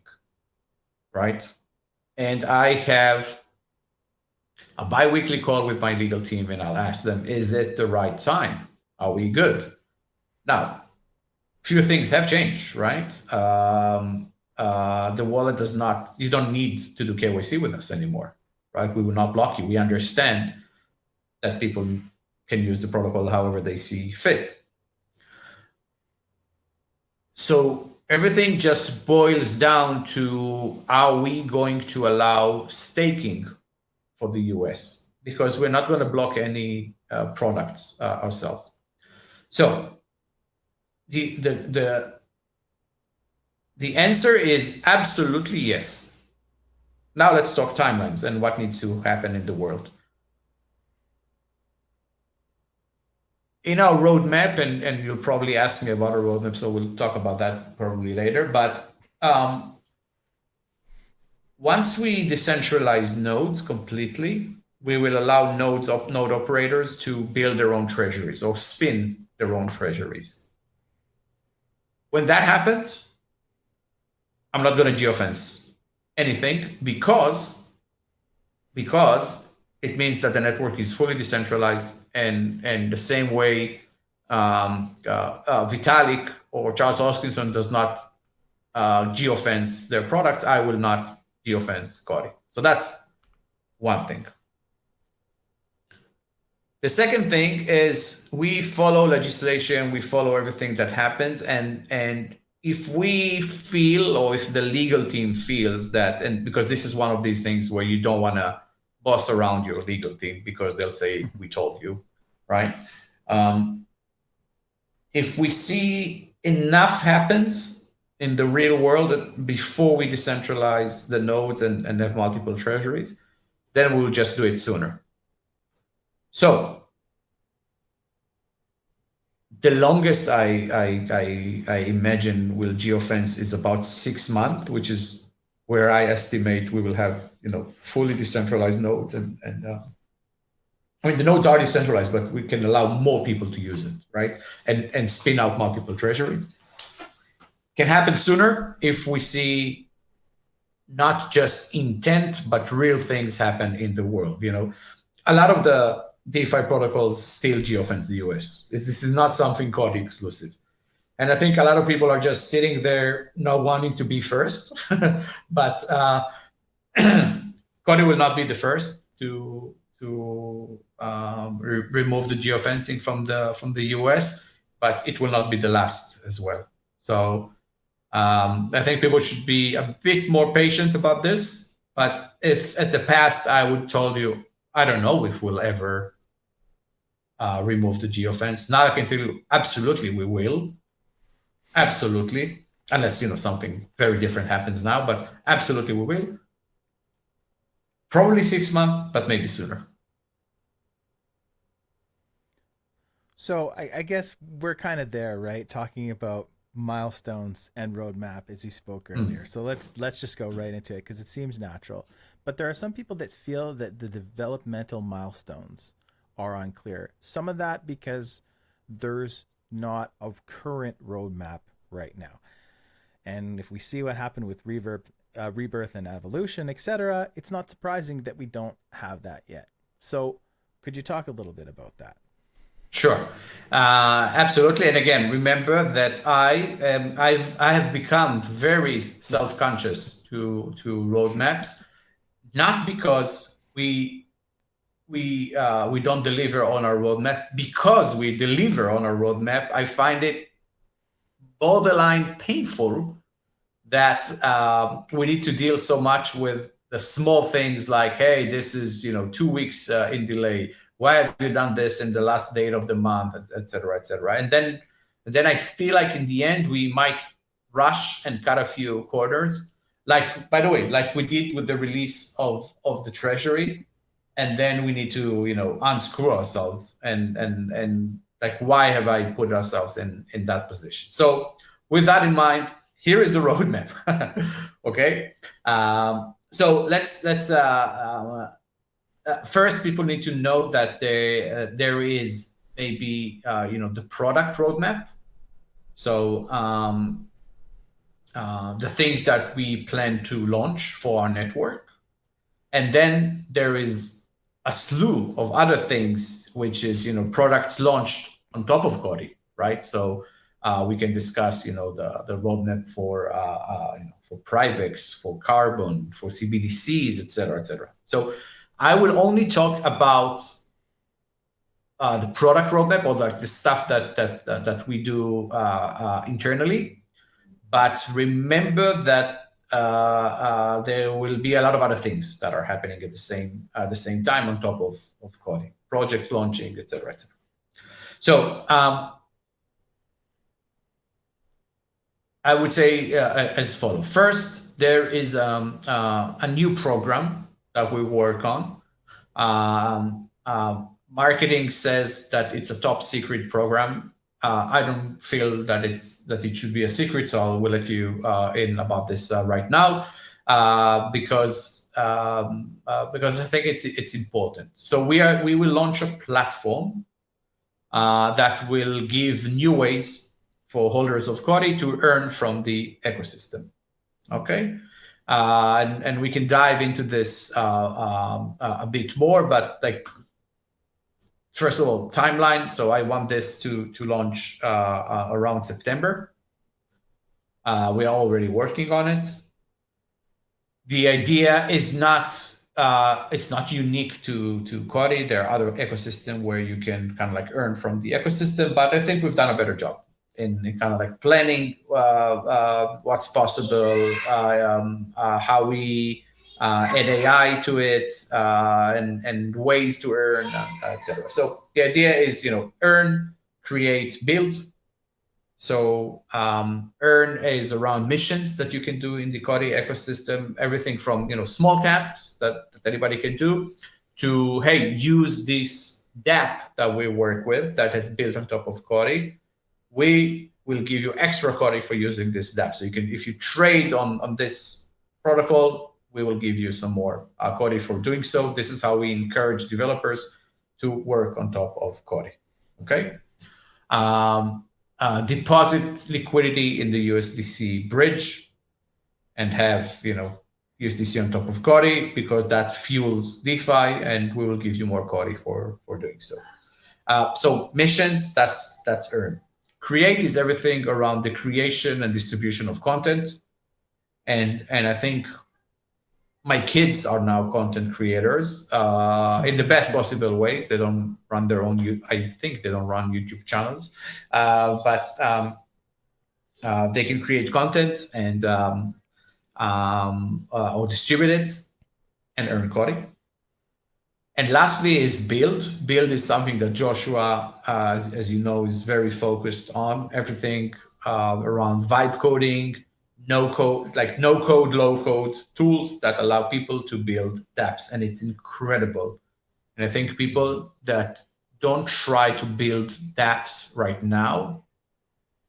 right? And I have a bi-weekly call with my legal team, and I'll ask them, is it the right time? Are we good? Now, few things have changed, right? The wallet does not, you don't need to do KYC with us anymore, right? We will not block you. We understand that people can use the protocol however they see fit. So everything just boils down to, are we going to allow staking for the US? Because we're not going to block any products ourselves. So the answer is absolutely yes. Now let's talk timelines and what needs to happen in the world. In our roadmap, and you'll probably ask me about our roadmap, so we'll talk about that probably later. But once we decentralize nodes completely, we will allow node operators to build their own treasuries or spin their own treasuries. When that happens, I'm not going to geofence anything because it means that the network is fully decentralized, and the same way Vitalik or Charles Hoskinson does not geofence their products, I will not geofence COTI. So that's one thing. The second thing is we follow legislation, we follow everything that happens, and if we feel, or if the legal team feels that, and because this is one of these things where you don't want to boss around your legal team because they'll say, we told you, right? If we see enough happens in the real world before we decentralize the nodes and have multiple treasuries, then we'll just do it sooner. So the longest I imagine will geofence is about 6 months, which is where I estimate we will have, fully decentralized nodes. And I mean, the nodes are decentralized, but we can allow more people to use it, right? And spin out multiple treasuries. Can happen sooner if we see not just intent, but real things happen in the world. A lot of the DeFi protocols still geofence the US. This is not something COTI exclusive. And I think a lot of people are just sitting there not wanting to be first, but COTI will not be the first to remove the geofencing from the US, but it will not be the last as well. So I think people should be a bit more patient about this. But if at the past I would told you, I don't know if we'll ever remove the geofence. Now I can tell you, absolutely we will. Absolutely. Unless, something very different happens now, but absolutely we will. Probably 6 months, but maybe sooner. So I guess we're kind of there, right? Talking about milestones and roadmap as you spoke earlier. So let's just go right into it because it seems natural. But there are some people that feel that the developmental milestones are unclear. Some of that because there's not a current roadmap right now. And if we see what happened with rebirth and evolution, etc., it's not surprising that we don't have that yet. So could you talk a little bit about that? Sure, absolutely. And again, remember that I have become very self-conscious to roadmaps, not because we don't deliver on our roadmap, because we deliver on our roadmap. I find it borderline painful that we need to deal so much with the small things like, hey, this is 2 weeks in delay. Why have you done this in the last date of the month, et cetera, et cetera. And then I feel like in the end we might rush and cut a few corners like, by the way, like we did with the release of the treasury, and then we need to, unscrew ourselves and like, why have I put ourselves in that position? So with that in mind, here is the roadmap. Okay. So let's first, people need to know that there is maybe the product roadmap. So the things that we plan to launch for our network, and then there is a slew of other things, which is products launched on top of Kodi, right? So we can discuss the roadmap for Privex, for Carbon, for CBDCs, et cetera, et cetera. So I will only talk about the product roadmap, or like the stuff that we do internally. But remember that there will be a lot of other things that are happening at the same time on top of Kodi, projects launching, et cetera, et cetera. So I would say as follows. First, there is a new program that we work on. Marketing says that it's a top secret program. I don't feel that it should be a secret, so I will let you in about this right now, because I think it's important. So we will launch a platform that will give new ways for holders of Kodi to earn from the ecosystem. Okay. And we can dive into this a bit more, but like, first of all, timeline. So I want this to launch around September. We are already working on it. The idea is it's not unique to Kodi. There are other ecosystems where you can kind of like earn from the ecosystem, but I think we've done a better job in kind of like planning what's possible, how we add AI to it, and ways to earn, etc. So the idea is, earn, create, build. So earn is around missions that you can do in the Kodi ecosystem, everything from small tasks that anybody can do, to hey, use this DApp that we work with that has built on top of Kodi. We will give you extra Kodi for using this DApp. So you can, if you trade on this protocol, we will give you some more Kodi for doing so. This is how we encourage developers to work on top of Kodi. Okay. Deposit liquidity in the USDC bridge and have USDC on top of Kodi, because that fuels DeFi, and we will give you more Kodi for doing so. So missions, that's earn. Create is everything around the creation and distribution of content, and I think my kids are now content creators in the best possible ways. They don't run their own. I think they don't run YouTube channels, but they can create content and or distribute it and earn Kodi. And lastly is build. Build is something that Joshua, as you know, is very focused on. Everything around vibe coding, no code, low code tools that allow people to build dApps, and it's incredible. And I think people that don't try to build dApps right now,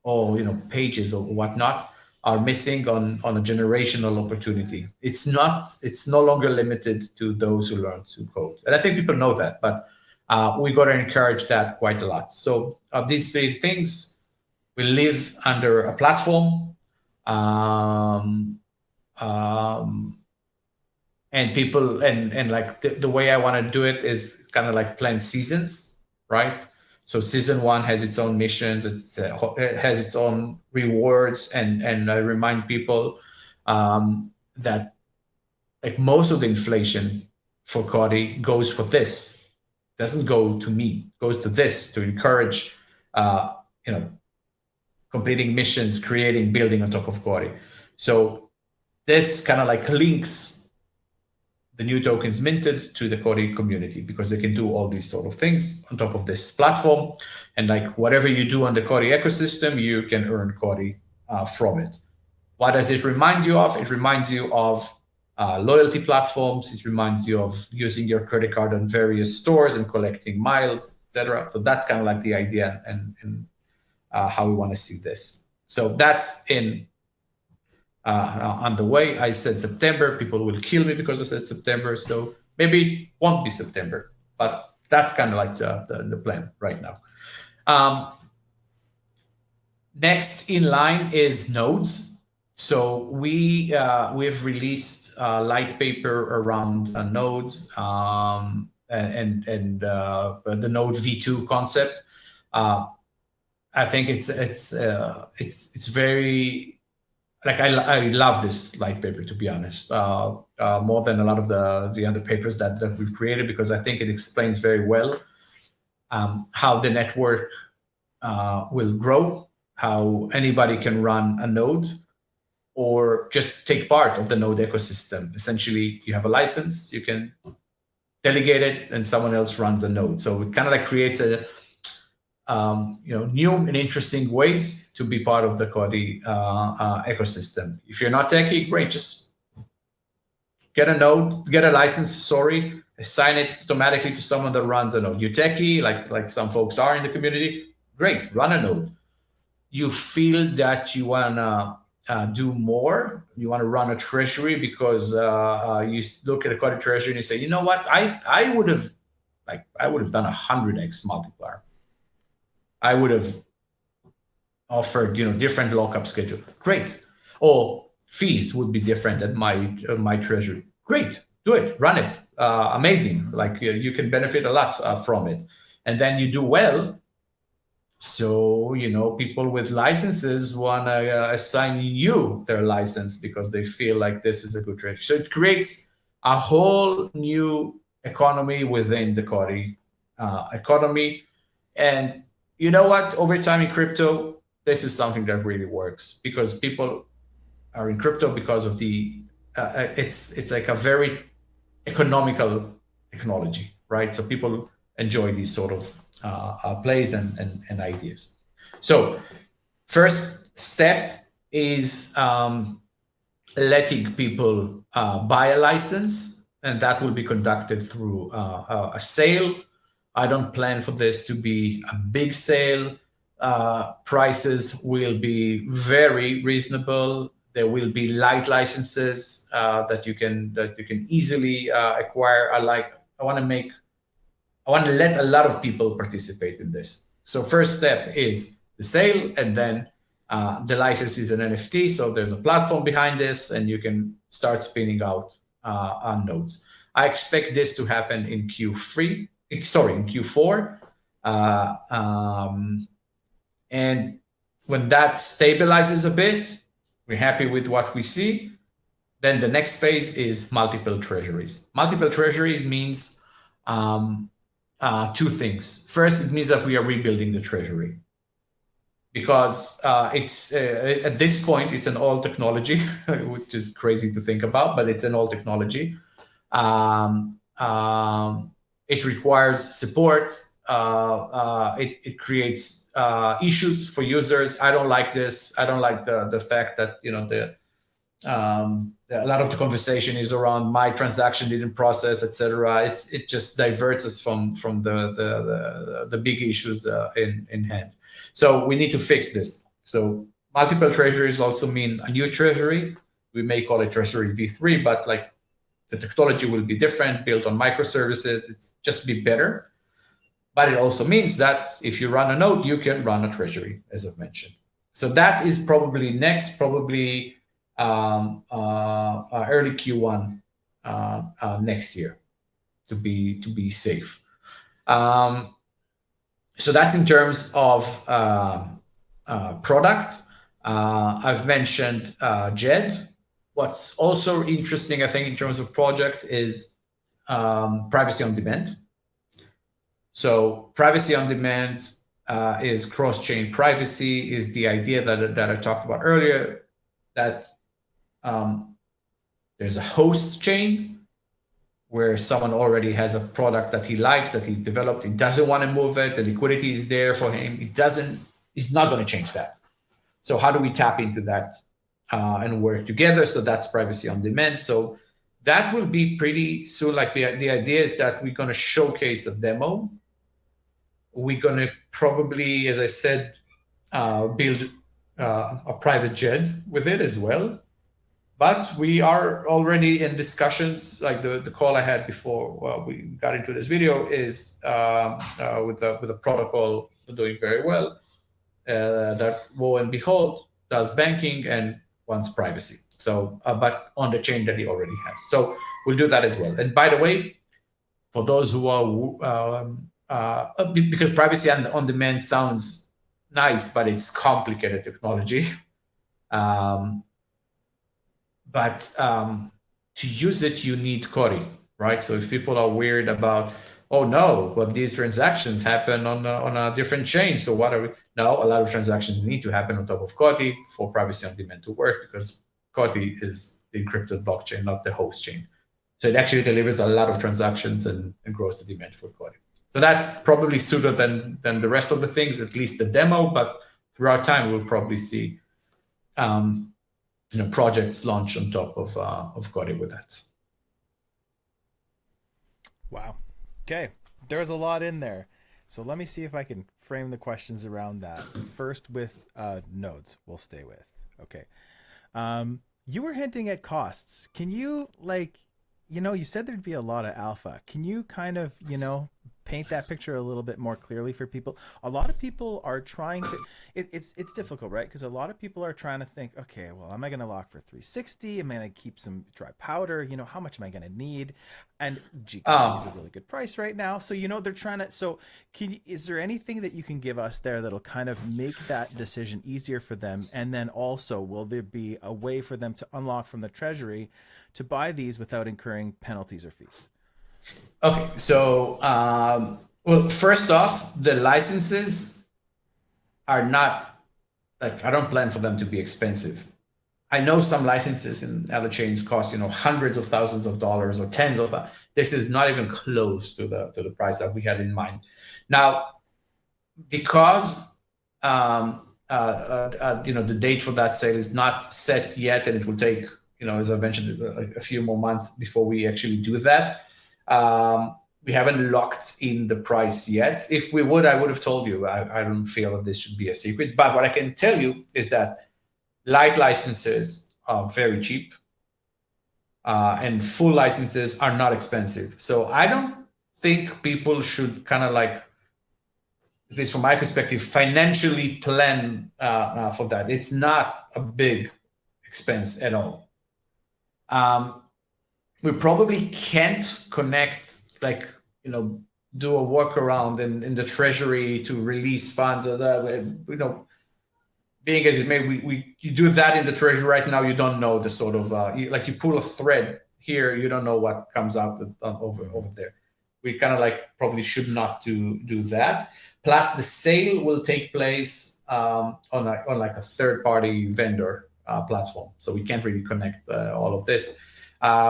or pages or whatnot, are missing on a generational opportunity. It's no longer limited to those who learn to code, and I think people know that, but we got to encourage that quite a lot. So these three things, we live under a platform. And people and like the way I want to do it is kind of like plan seasons, right? So season 1 has its own missions, it has its own rewards, and I remind people that like most of the inflation for Kodi goes for this. It doesn't go to me, it goes to this, to encourage completing missions, creating, building on top of Kodi. So this kind of like links the new tokens minted to the Kodi community, because they can do all these sort of things on top of this platform. And like whatever you do on the Kodi ecosystem, you can earn Kodi from it. What does it remind you of? It reminds you of loyalty platforms. It reminds you of using your credit card on various stores and collecting miles, etc. So that's kind of like the idea and how we want to see this. So that's on the way. I said September. People will kill me because I said September. So maybe it won't be September, but that's kind of like the plan right now. Next in line is nodes. So we've released light paper around nodes and the node V2 concept. I think it's very, like, I love this light paper, to be honest, more than a lot of the other papers that we've created, because I think it explains very well how the network will grow, how anybody can run a node or just take part of the node ecosystem. Essentially, you have a license, you can delegate it, and someone else runs a node. So it kind of like creates a new and interesting ways to be part of the COTI ecosystem. If you're not techie, great, just get a node, get a license, assign it automatically to someone that runs a node. You're techie, like some folks are in the community, great, run a node. You feel that you wanna do more, you wanna run a treasury because you look at a COTI treasury and you say, you know what, I would have done 100x multiplier. I would have offered, different lockup schedule. Great. Or fees would be different at my treasury. Great. Do it. Run it. Amazing. Like you can benefit a lot from it. And then you do well. So, people with licenses want to assign you their license because they feel like this is a good treasury. So it creates a whole new economy within the COTI economy. And you know what? Over time in crypto, this is something that really works because people are in crypto because of the it's like a very economical technology, right? So people enjoy these sort of plays and ideas. So first step is letting people buy a license, and that will be conducted through a sale. I don't plan for this to be a big sale. Prices will be very reasonable. There will be light licenses that you can easily acquire. I want to let a lot of people participate in this. So first step is the sale, and then the license is an NFT. So there's a platform behind this, and you can start spinning out on nodes. I expect this to happen in Q4. And when that stabilizes a bit, we're happy with what we see. Then the next phase is multiple treasuries. Multiple treasury means two things. First, it means that we are rebuilding the treasury because it's at this point it's an old technology, which is crazy to think about, but it's an old technology. It requires support. It creates issues for users. I don't like this. I don't like the fact that a lot of the conversation is around my transaction didn't process, etc. It just diverts us from the big issues in hand. So we need to fix this. So multiple treasuries also mean a new treasury. We may call it treasury V3, but like the technology will be different, built on microservices. It's just be better. But it also means that if you run a node, you can run a treasury, as I've mentioned. So that is probably next, early Q1 next year to be safe. So that's in terms of product. I've mentioned JED. What's also interesting, I think, in terms of project is privacy on demand. So privacy on demand is cross-chain privacy, is the idea that I talked about earlier, that there's a host chain where someone already has a product that he likes, that he's developed. He doesn't want to move it. The liquidity is there for him. He's not going to change that. So how do we tap into that and work together. So that's privacy on demand. So that will be pretty soon. Like the idea is that we're going to showcase a demo. We're going to probably, as I said, build a private jet with it as well. But we are already in discussions. Like the call I had before we got into this video is with the protocol doing very well. That lo and behold does banking and wants privacy. So, but on the chain that he already has. So we'll do that as well. And by the way, for those who are because privacy on demand sounds nice, but it's complicated technology. But to use it, you need COTI, right? So if people are weird about, oh no, but these transactions happen on a different chain, so what are we? No, a lot of transactions need to happen on top of COTI for privacy on demand to work, because COTI is the encrypted blockchain, not the host chain. So it actually delivers a lot of transactions and grows the demand for COTI. So that's probably sooner than the rest of the things, at least the demo. But throughout time, we'll probably see projects launch on top of COTI with that. Wow. Okay. There's a lot in there. So let me see if I can frame the questions around that. First with nodes, we'll stay with. Okay. You were hinting at costs. Can you you said there'd be a lot of alpha. Can you kind of, paint that picture a little bit more clearly for people? A lot of people are trying to, it's difficult, right? Because a lot of people are trying to think, okay, well, am I going to lock for 360? Am I going to keep some dry powder? How much am I going to need? And GCOTI is a really good price right now. So, they're trying to, so is there anything that you can give us there that'll kind of make that decision easier for them? And then also, will there be a way for them to unlock from the treasury to buy these without incurring penalties or fees? Okay, so well, first off, the licenses are not I don't plan for them to be expensive. I know some licenses in other chains cost hundreds of thousands of dollars or tens of thousands. This is not even close to the price that we had in mind. Now, because the date for that sale is not set yet, and it will take as I mentioned a few more months before we actually do that. We haven't locked in the price yet. If we would, I would have told you. I don't feel that this should be a secret. But what I can tell you is that light licenses are very cheap, and full licenses are not expensive. So I don't think people should kind of at least from my perspective, financially plan for that. It's not a big expense at all. We probably can't connect, do a workaround in the treasury to release funds. Being as it may, you do that in the treasury right now. You don't know the sort of you pull a thread here, you don't know what comes out over there. We kind of probably should not do that. Plus, the sale will take place on a third party vendor platform, so we can't really connect all of this.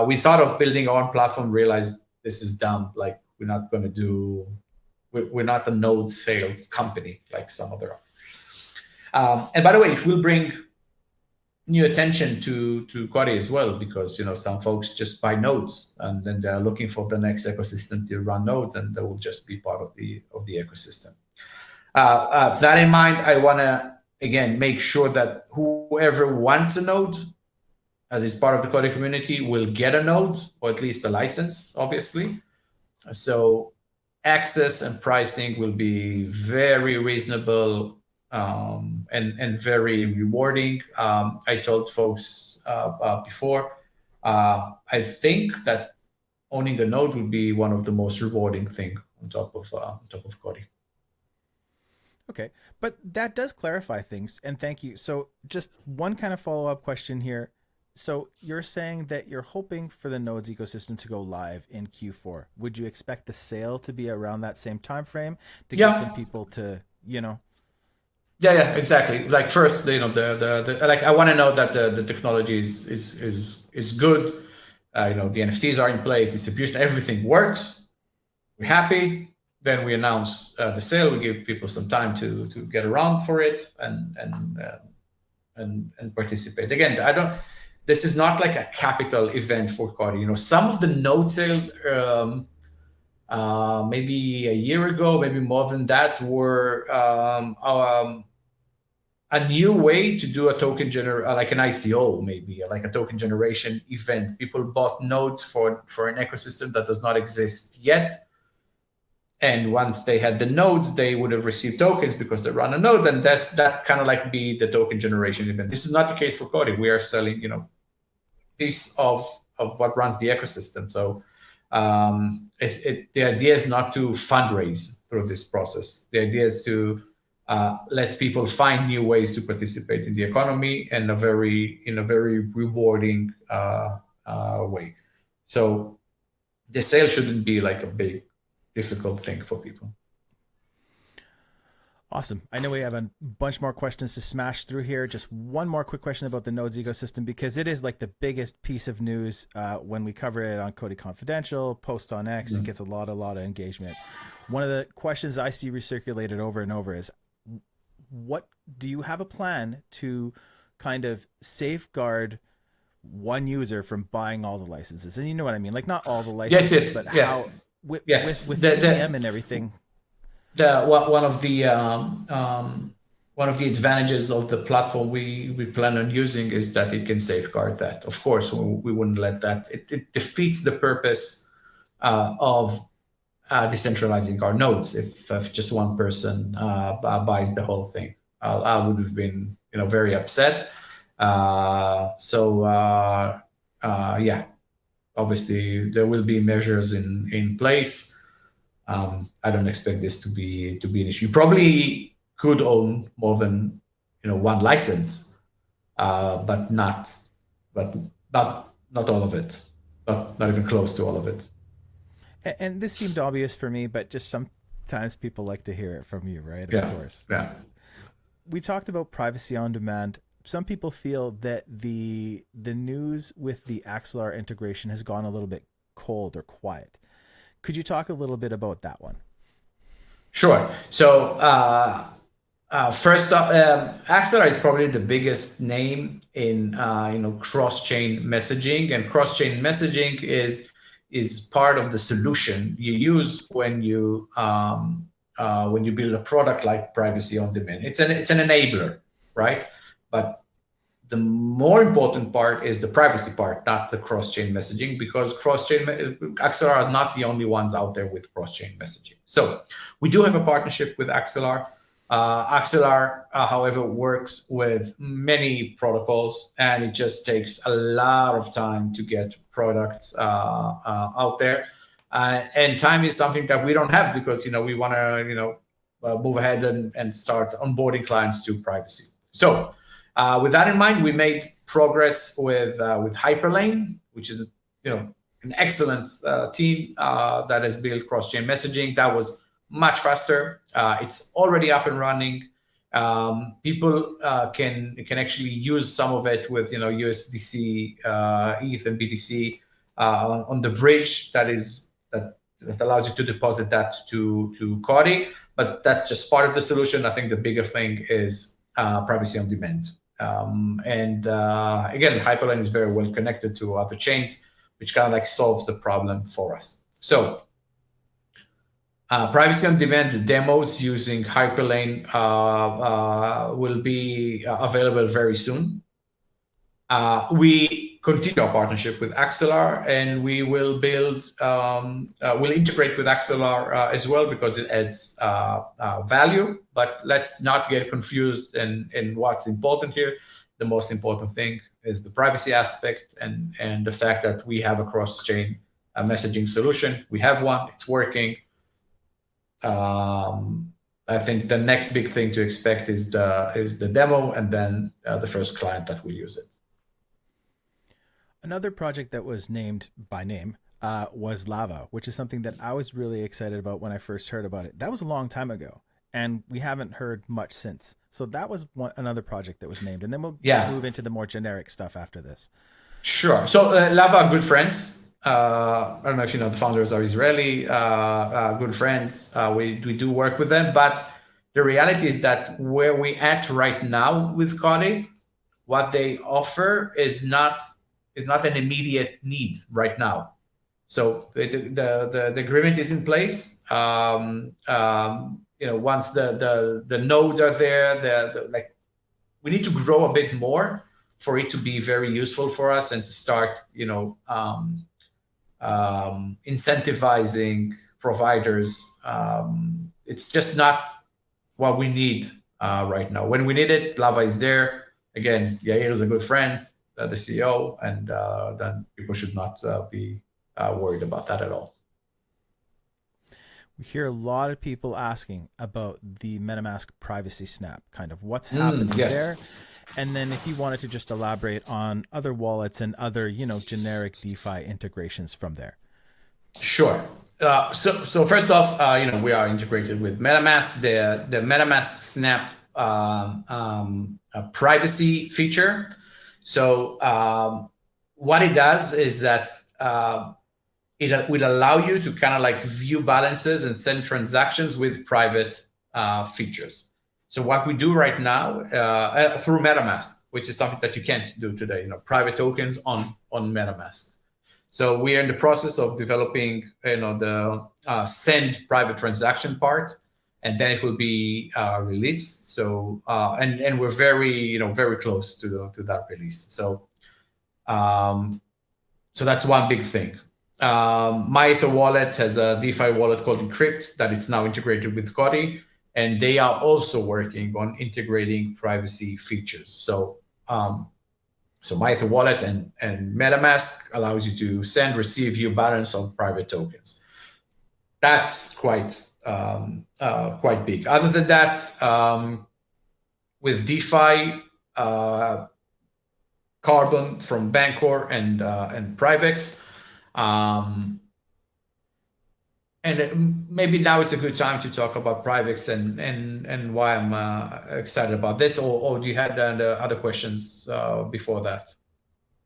We thought of building our own platform, realized this is dumb. We're not going to do, we're not a node sales company like some other. And by the way, it will bring new attention to COTI as well, because some folks just buy nodes and then they're looking for the next ecosystem to run nodes, and they will just be part of the ecosystem. That in mind, I want to again make sure that whoever wants a node that is part of the COTI community will get a node, or at least a license, obviously. So access and pricing will be very reasonable and very rewarding. I told folks before, I think that owning a node will be one of the most rewarding things on top of COTI. Okay, but that does clarify things, and thank you. So just one kind of follow-up question here. So you're saying that you're hoping for the nodes ecosystem to go live in Q4. Would you expect the sale to be around that same time frame to get some people to, Yeah, exactly. First, the I want to know that the technology is good. The NFTs are in place, distribution, everything works. We're happy. Then we announce the sale. We give people some time to get around for it, and and participate. Again, this is not like a capital event for Kodi. Some of the node sales, maybe a year ago, maybe more than that, were a new way to do a token like an ICO, maybe like a token generation event. People bought nodes for an ecosystem that does not exist yet. And once they had the nodes, they would have received tokens because they run a node, and that kind of like be the token generation event. This is not the case for Kodi. We are selling, piece of what runs the ecosystem. So the idea is not to fundraise through this process. The idea is to let people find new ways to participate in the economy in a very rewarding way. So the sale shouldn't be like a big difficult thing for people. Awesome. I know we have a bunch more questions to smash through here. Just one more quick question about the nodes ecosystem, because it is like the biggest piece of news when we cover it on Cody Confidential, post on X. It gets a lot of engagement. One of the questions I see recirculated over and over is, what do you have a plan to kind of safeguard one user from buying all the licenses? And you know what I mean? Like not all the licenses, but how with the VM and everything. One of the advantages of the platform we plan on using is that it can safeguard that. Of course, we wouldn't let that. It defeats the purpose of decentralizing our nodes. If just one person buys the whole thing, I would have been very upset. Obviously there will be measures in place. I don't expect this to be an issue. You probably could own more than one license, but not all of it, not even close to all of it. And this seemed obvious for me, but just sometimes people like to hear it from you, right? Of course. Yeah. We talked about privacy on demand. Some people feel that the news with the Axelar integration has gone a little bit cold or quiet. Could you talk a little bit about that one? Sure. So first off, Axelar is probably the biggest name in cross-chain messaging, and cross-chain messaging is part of the solution you use when you build a product like privacy on demand. It's an enabler, right? But the more important part is the privacy part, not the cross-chain messaging, because Axelar are not the only ones out there with cross-chain messaging. So we do have a partnership with Axelar. Axelar, however, works with many protocols, and it just takes a lot of time to get products out there. And time is something that we don't have because we want to move ahead and start onboarding clients to privacy. So with that in mind, we made progress with Hyperlane, which is an excellent team that has built cross-chain messaging. That was much faster. It's already up and running. People can actually use some of it with USDC, ETH, and BTC on the bridge that allows you to deposit that to COTI. But that's just part of the solution. I think the bigger thing is privacy on demand. Again, Hyperlane is very well connected to other chains, which kind of like solves the problem for us. So privacy on demand demos using Hyperlane will be available very soon. We continue our partnership with Axelar, and we will we'll integrate with Axelar as well because it adds value. But let's not get confused in what's important here. The most important thing is the privacy aspect and the fact that we have a cross-chain messaging solution. We have one, it's working. I think the next big thing to expect is the demo, and then the first client that will use it. Another project that was named by name was Lava, which is something that I was really excited about when I first heard about it. That was a long time ago, and we haven't heard much since. So that was another project that was named, and then we'll move into the more generic stuff after this. Sure. So Lava are good friends. I don't know if you know, the founders are Israeli, good friends. We do work with them, but the reality is that where we at right now with COTI, what they offer is not an immediate need right now. So the agreement is in place. Once the nodes are there, like we need to grow a bit more for it to be very useful for us and to start, incentivizing providers. It's just not what we need right now. When we need it, Lava is there. Again, Yair is a good friend, the CEO, and then people should not be worried about that at all. We hear a lot of people asking about the MetaMask privacy snap, kind of what's happening there. And then if you wanted to just elaborate on other wallets and other, generic DeFi integrations from there. Sure. So first off, we are integrated with MetaMask. The MetaMask Snap privacy feature. So what it does is that it will allow you to kind of like view balances and send transactions with private features. So what we do right now through MetaMask, which is something that you can't do today, private tokens on MetaMask. So we are in the process of developing, the send private transaction part, and then it will be released. So and we're very, very close to that release. So so that's one big thing. My Ether wallet has a DeFi wallet called Encrypt that it's now integrated with COTI, and they are also working on integrating privacy features. So My Ether wallet and MetaMask allows you to send, receive, view balance on private tokens. That's quite big. Other than that, with DeFi, Carbon from Bancor and Privex. And maybe now it's a good time to talk about Privex and why I'm excited about this, or do you had other questions before that?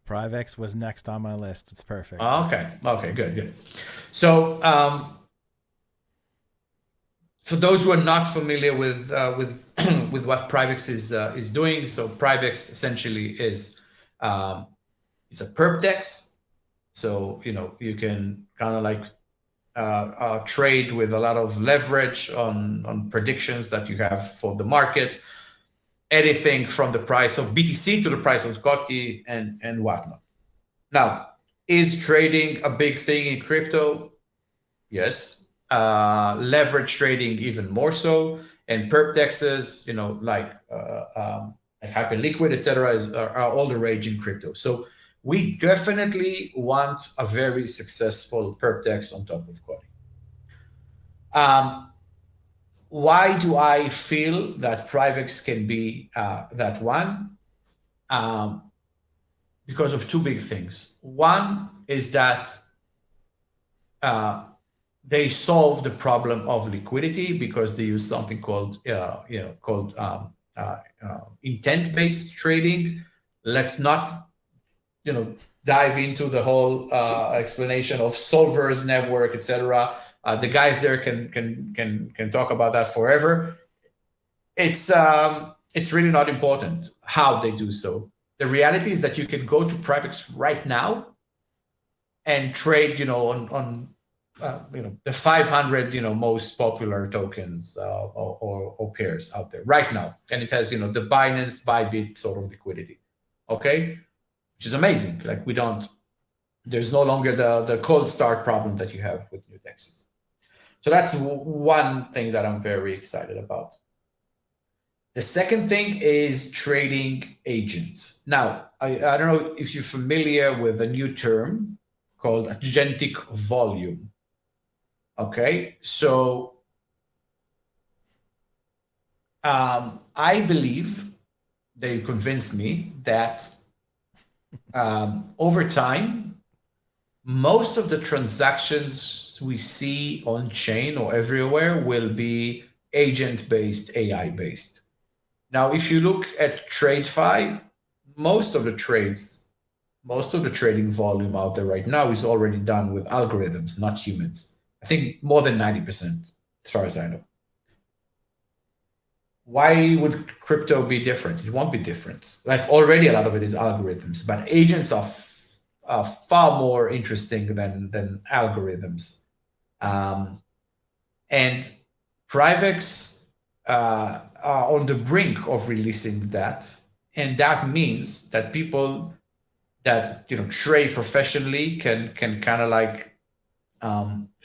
Privex was next on my list. It's perfect. Okay, good. So for those who are not familiar with with what Privex is doing, so Privex essentially is it's a perp dex. So you can kind of like trade with a lot of leverage on predictions that you have for the market, anything from the price of BTC to the price of COTI and whatnot. Now, is trading a big thing in crypto? Yes. Leverage trading even more so, and perp dexes, like Hyperliquid, etc., are all the rage in crypto. So we definitely want a very successful perp dex on top of COTI. Why do I feel that Privex can be that one? Because of two big things. One is that they solve the problem of liquidity because they use something called intent-based trading. Let's not dive into the whole explanation of solvers, network, etc. The guys there can talk about that forever. It's really not important how they do so. The reality is that you can go to Privex right now and trade, on the 500 most popular tokens or pairs out there right now, and it has the Binance Bybit sort of liquidity. Okay, which is amazing. Like there's no longer the cold start problem that you have with new dexes. So that's one thing that I'm very excited about. The second thing is trading agents. Now, I don't know if you're familiar with a new term called agentic volume. Okay, so I believe they convinced me that over time, most of the transactions we see on chain or everywhere will be agent-based, AI-based. Now, if you look at TradeFi, most of the trading volume out there right now is already done with algorithms, not humans. I think more than 90%, as far as I know. why would crypto be different? It won't be different. Like already a lot of it is algorithms, but agents are far more interesting than algorithms. And Privex are on the brink of releasing that, and that means that people that trade professionally can kind of like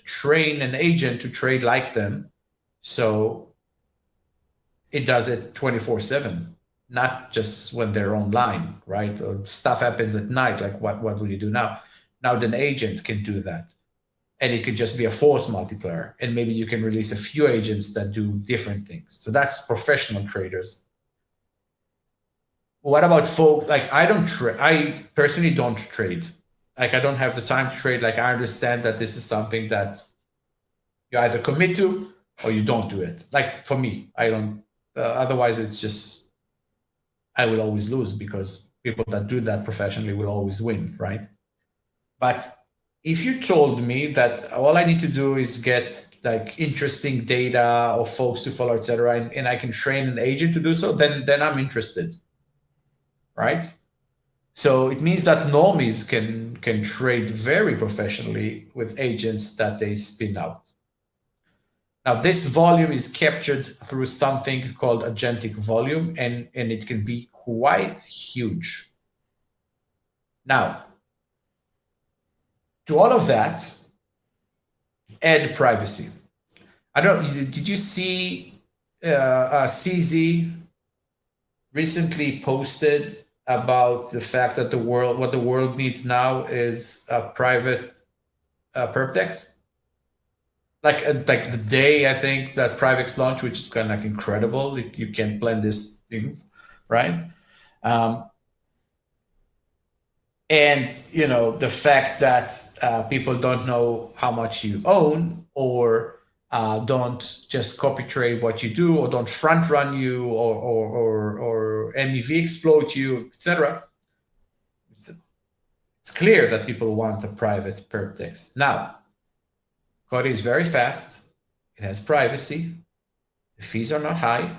train an agent to trade like them, so it does it 24/7, not just when they're online, right? Or stuff happens at night, like what will you do now? Now an agent can do that, and it could just be a force multiplier, and maybe you can release a few agents that do different things. So that's professional traders. What about folk like I don't trade? I personally don't trade. Like I don't have the time to trade. Like I understand that this is something that you either commit to or you don't do it. Like for me, I don't. Otherwise, it's just I will always lose because people that do that professionally will always win, right? But if you told me that all I need to do is get like interesting data or folks to follow, etc., and I can train an agent to do so, then I'm interested, right? So it means that normies can trade very professionally with agents that they spin out. Now, this volume is captured through something called agentic volume, and it can be quite huge. Now, to all of that, add privacy. I don't know, did you see CZ recently posted about the fact that what the world needs now is a private perp dex? Like the day I think that Privex launched, which is kind of like incredible. You can't plan these things, right? And the fact that people don't know how much you own, or don't just copy trade what you do, or don't front run you, or MEV exploit you, etc. It's clear that people want a private perp dex. Now, Kodi is very fast. It has privacy. The fees are not high.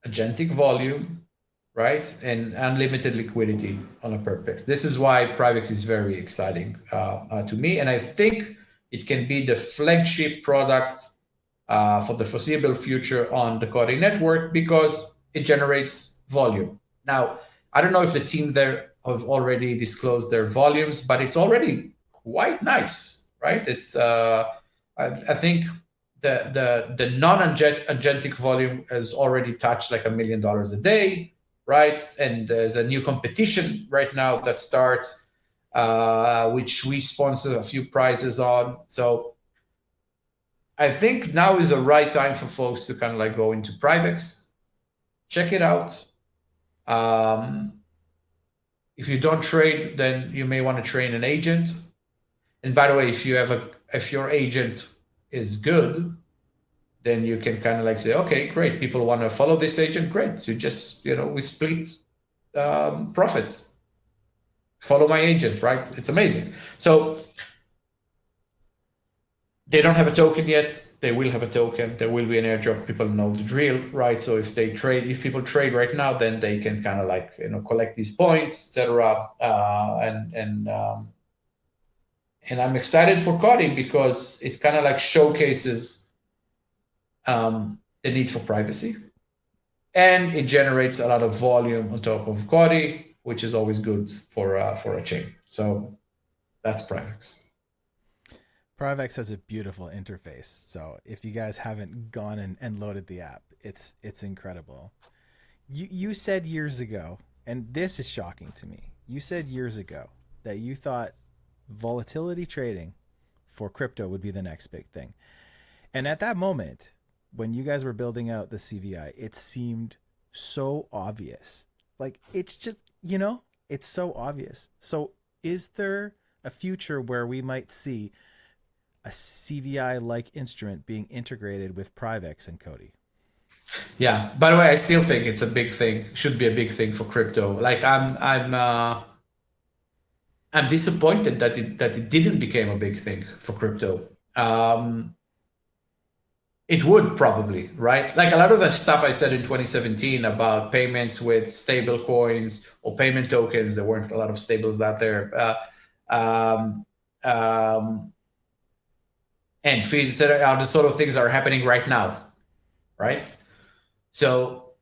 Agentic volume, right? And unlimited liquidity on a perp dex. This is why Privex is very exciting to me. And I think it can be the flagship product for the foreseeable future on the Kodi network because it generates volume. Now, I don't know if the team there have already disclosed their volumes, but it's already quite nice. Right? It's I think the non-agentic volume has already touched like $1 million a day, right? And there's a new competition right now that starts, which we sponsor a few prizes on. So I think now is the right time for folks to kind of like go into Privex, check it out. If you don't trade, then you may want to train an agent. And by the way, if your agent is good, then you can kind of like say, okay, great, people want to follow this agent, great. So just we split profits. Follow my agent, right? It's amazing. So they don't have a token yet. They will have a token. There will be an airdrop. People know the drill, right? So if people trade right now, then they can kind of like collect these points, etc. And I'm excited for Kodi because it kind of like showcases the need for privacy, and it generates a lot of volume on top of Kodi, which is always good for a chain. So that's Privex. Privex has a beautiful interface. So if you guys haven't gone and loaded the app, it's incredible. You said years ago, and this is shocking to me. You said years ago that you thought volatility trading for crypto would be the next big thing. And at that moment, when you guys were building out the CVI, it seemed so obvious. Like it's just, it's so obvious. So is there a future where we might see a CVI-like instrument being integrated with Privex and Kodi? Yeah. By the way, I still think it's a big thing. Should be a big thing for crypto. Like I'm disappointed that it didn't become a big thing for crypto. It would probably, right? Like a lot of the stuff I said in 2017 about payments with stable coins or payment tokens, there weren't a lot of stables out there, um, um, and fees, etc. Are the sort of things that are happening right now, right? So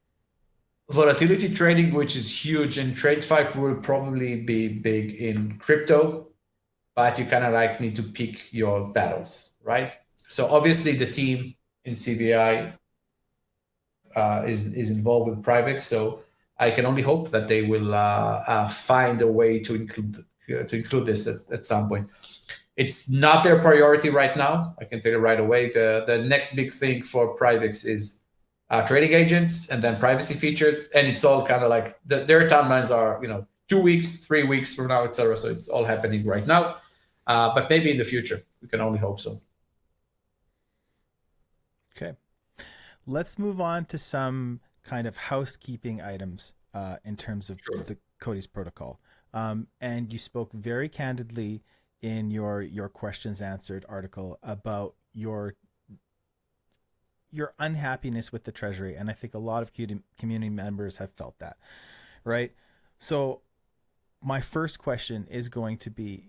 volatility trading, which is huge, and TradeFi will probably be big in crypto, but you kind of like need to pick your battles, right? So obviously the team in CVI is involved with Privex, so I can only hope that they will find a way to include this at some point. It's not their priority right now. I can tell you right away. The next big thing for Privex is trading agents and then privacy features, and it's all kind of like their timelines are 2 weeks, 3 weeks from now, etc. So it's all happening right now, but maybe in the future. We can only hope so. Okay. Let's move on to some kind of housekeeping items in terms of Sure. the Cody's protocol. And you spoke very candidly in your questions answered article about your unhappiness with the Treasury, and I think a lot of community members have felt that, right? So my first question is going to be,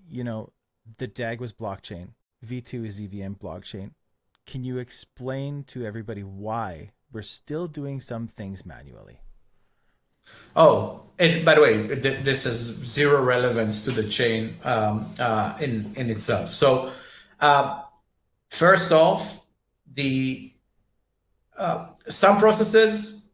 the DAG was blockchain, V2 is EVM blockchain. Can you explain to everybody why we're still doing some things manually? Oh, and by the way, this has zero relevance to the chain in itself. So, first off, the some processes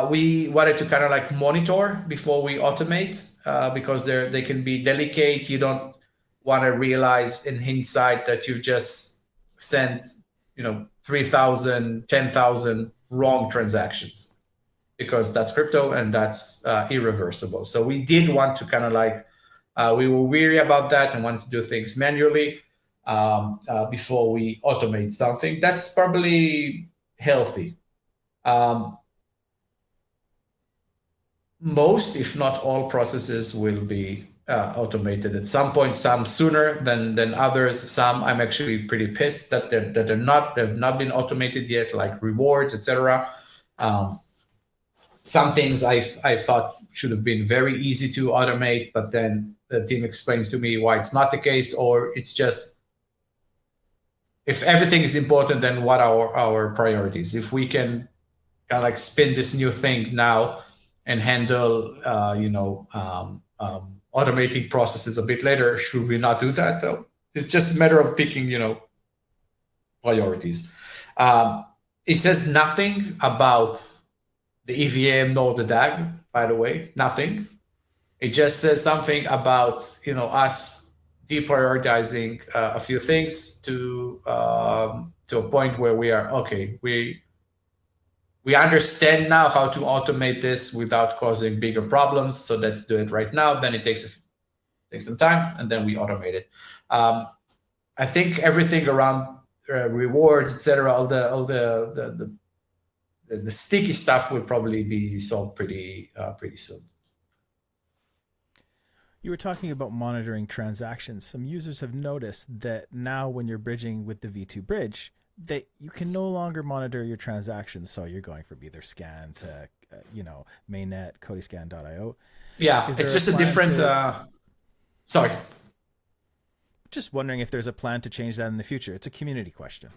we wanted to kind of like monitor before we automate because they can be delicate. You don't want to realize in hindsight that you've just sent 3,000, 10,000 wrong transactions, because that's crypto and that's irreversible. So we did want to kind of like we were weary about that and wanted to do things manually before we automate something. That's probably healthy. Most, if not all, processes will be automated at some point. Some sooner than others. Some I'm actually pretty pissed that they've not been automated yet, like rewards, etc. Some things I thought should have been very easy to automate, but then the team explains to me why it's not the case, or it's just, if everything is important, then what are our priorities? If we can kind of like spin this new thing now and handle, automating processes a bit later, should we not do that? Though it's just a matter of picking, priorities. It says nothing about the EVM nor the DAG, by the way, nothing. It just says something about us deprioritizing a few things to a point where we are okay. We understand now how to automate this without causing bigger problems. So let's do it right now. Then it takes some time, and then we automate it. I think everything around rewards, etc., all the sticky stuff will probably be solved pretty soon. You were talking about monitoring transactions. Some users have noticed that now when you're bridging with the V2 bridge, that you can no longer monitor your transactions. So you're going from either scan to, mainnet, codiscan.io. Yeah, it's just a different. Sorry. Just wondering if there's a plan to change that in the future. It's a community question.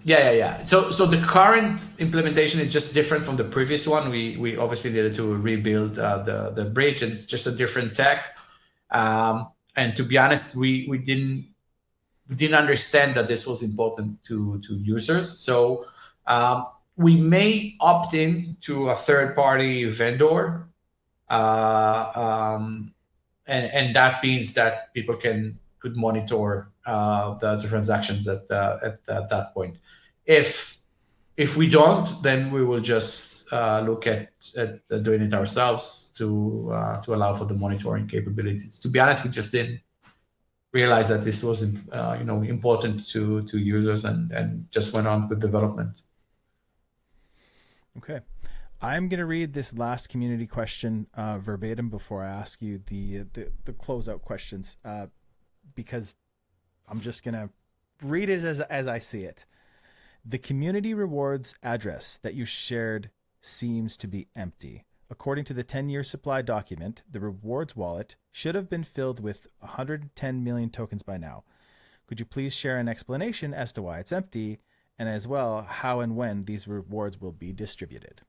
Yeah. So the current implementation is just different from the previous one. We obviously needed to rebuild the bridge, and it's just a different tech. And to be honest, we didn't understand that this was important to users. So we may opt in to a third-party vendor, and that means that people could monitor the transactions at that point. If we don't, then we will just look at doing it ourselves to allow for the monitoring capabilities. To be honest, we just didn't realize that this was important to users, and just went on with development. Okay. I'm going to read this last community question verbatim before I ask you the closeout questions, because I'm just going to read it as I see it. The community rewards address that you shared seems to be empty. According to the 10-year supply document, the rewards wallet should have been filled with 110 million tokens by now. Could you please share an explanation as to why it's empty, and as well how and when these rewards will be distributed?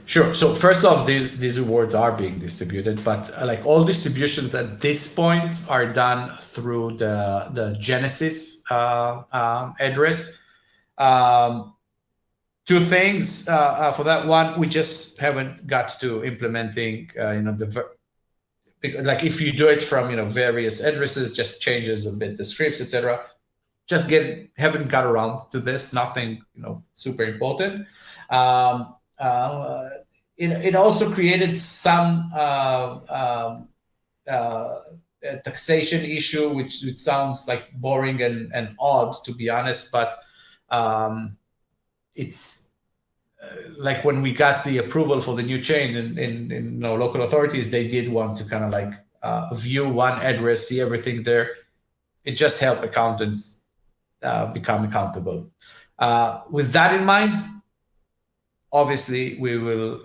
Sure. So first off, these rewards are being distributed, but like all distributions at this point are done through the Genesis address. Two things for that one. We just haven't got to implementing, because like if you do it from various addresses, just changes a bit the scripts, etc. Just haven't got around to this. Nothing super important. It also created some taxation issue, which sounds like boring and odd, to be honest, but it's like when we got the approval for the new chain in local authorities, they did want to kind of like view one address, see everything there. It just helped accountants become accountable. With that in mind, obviously we will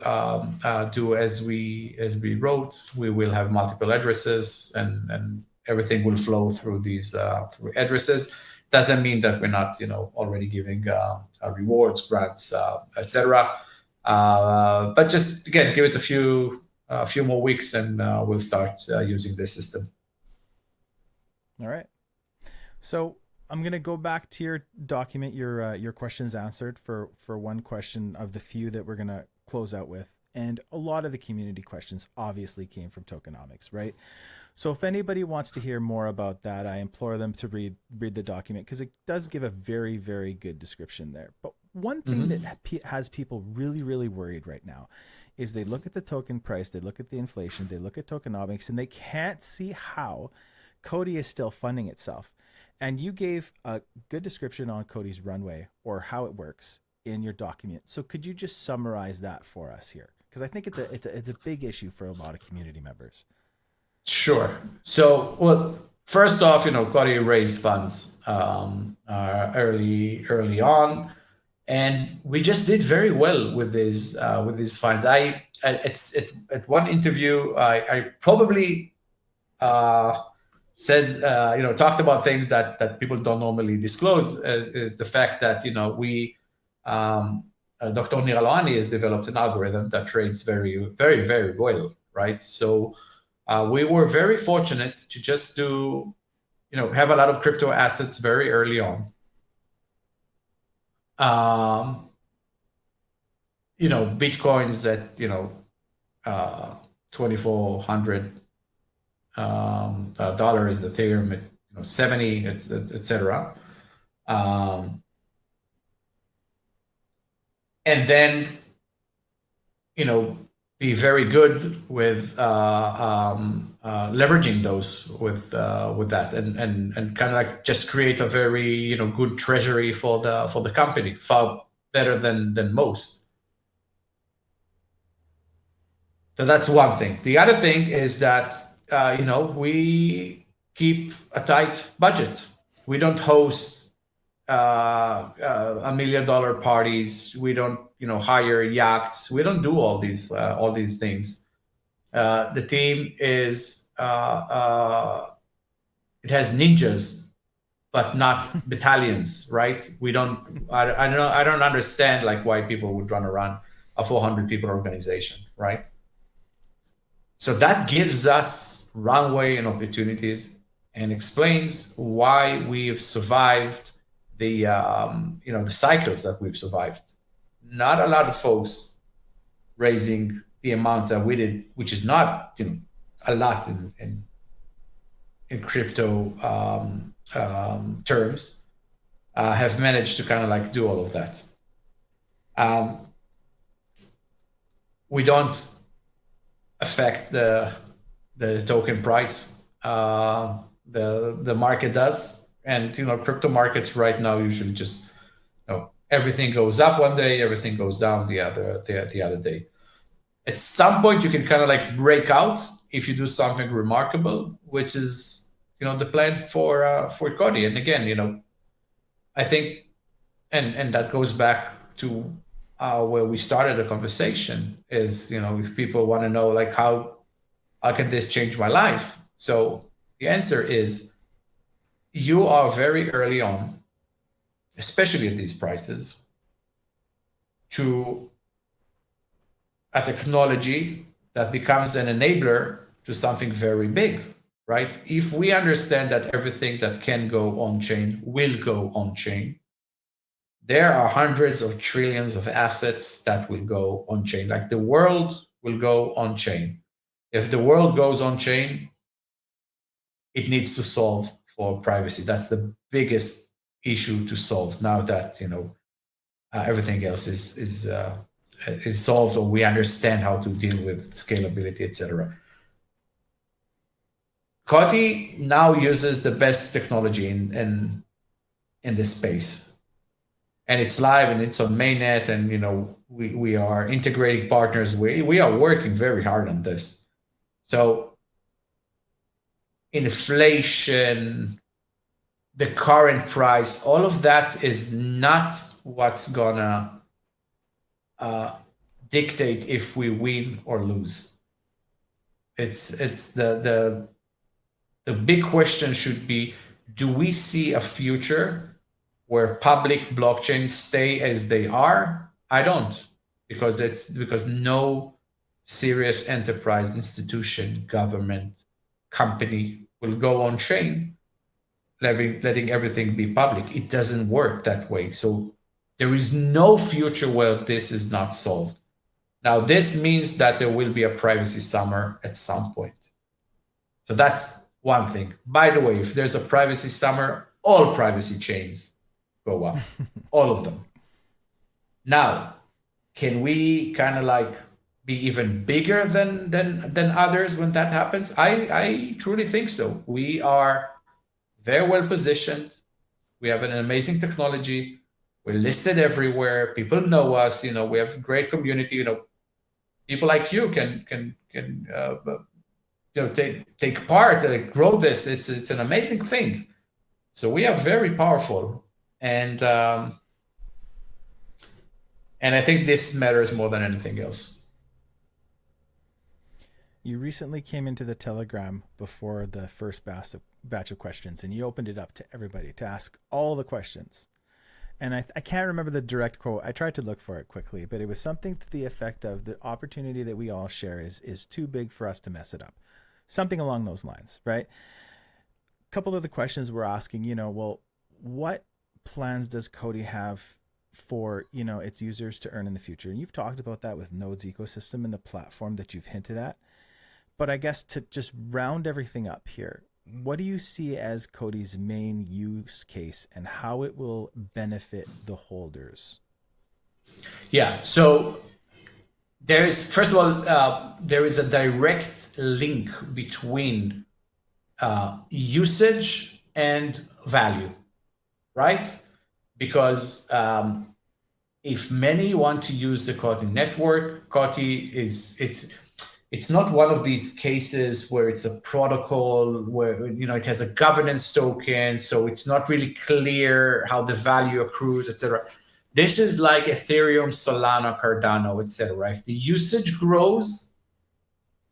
do as we wrote. We will have multiple addresses, and everything will flow through these through addresses. Doesn't mean that we're not already giving rewards, grants, etc. But just again, give it a few more weeks, and we'll start using this system. All right. So I'm gonna go back to your document, your questions answered for one question of the few that we're gonna close out with, and a lot of the community questions obviously came from tokenomics, right? So if anybody wants to hear more about that, I implore them to read the document, because it does give a very, very good description there. But one thing that has people really, really worried right now is they look at the token price, they look at the inflation, they look at tokenomics, and they can't see how Kodi is still funding itself. And you gave a good description on Kodi's runway, or how it works, in your document. So could you just summarize that for us here? Because I think it's a big issue for a lot of community members. Sure. So, well, first off, Kodi raised funds early on, and we just did very well with these funds. At one interview, I probably said talked about things that people don't normally disclose, is the fact that we Dr. Nira Lohani has developed an algorithm that trades very, very, very well, right? So we were very fortunate to just have a lot of crypto assets very early on. Bitcoins at $2,400, Ethereum at 70, etc. And then be very good with leveraging those with that, and kind of like just create a very good treasury for the company, far better than most. So that's one thing. The other thing is that we keep a tight budget. We don't host $1 million parties. We don't hire yachts. We don't do all these things. The team is it has ninjas, but not battalions, right? We don't. I don't understand like why people would run around a 400 people organization, right? So that gives us runway and opportunities, and explains why we've survived the the cycles that we've survived. Not a lot of folks raising the amounts that we did, which is not a lot in crypto terms, have managed to kind of like do all of that. We don't affect the token price. The market does, and crypto markets right now usually just everything goes up one day, everything goes down the other day. At some point, you can kind of like break out if you do something remarkable, which is the plan for Kodi. And again, I think and that goes back to where we started the conversation is, if people want to know, like, how can this change my life? So the answer is, you are very early on, especially at these prices, to a technology that becomes an enabler to something very big, right? If we understand that everything that can go on chain will go on chain, there are hundreds of trillions of assets that will go on chain. Like, the world will go on chain. If the world goes on chain, it needs to solve for privacy. That's the biggest issue to solve now that everything else is solved, or we understand how to deal with scalability, etc. COTI now uses the best technology in this space, and it's live and it's on mainnet, and we are integrating partners. We are working very hard on this. So inflation, the current price, all of that is not what's gonna dictate if we win or lose. It's the big question should be, do we see a future where public blockchains stay as they are? I don't, because no serious enterprise, institution, government, company will go on chain, letting everything be public. It doesn't work that way. So there is no future where this is not solved. Now, this means that there will be a privacy summer at some point. So that's one thing. By the way, if there's a privacy summer, all privacy chains go up, all of them. Now, can we kind of like be even bigger than others when that happens? I truly think so. We are very well positioned. We have an amazing technology. We're listed everywhere. People know us. We have great community. People like you can take part, grow this. It's an amazing thing. So we are very powerful, and I think this matters more than anything else. You recently came into the Telegram before the first batch of questions, and you opened it up to everybody to ask all the questions. And I can't remember the direct quote. I tried to look for it quickly, but it was something to the effect of, the opportunity that we all share is too big for us to mess it up. Something along those lines, right? A couple of the questions we're asking, well, what plans does Kodi have for, its users to earn in the future? And you've talked about that with Node's ecosystem and the platform that you've hinted at. But I guess to just round everything up here, what do you see as Kodi's main use case and how it will benefit the holders? Yeah. So there is, first of all, there is a direct link between usage and value, right? Because if many want to use the COTI network, COTI it's not one of these cases where it's a protocol where it has a governance token, so it's not really clear how the value accrues, etc. This is like Ethereum, Solana, Cardano, etc. If the usage grows,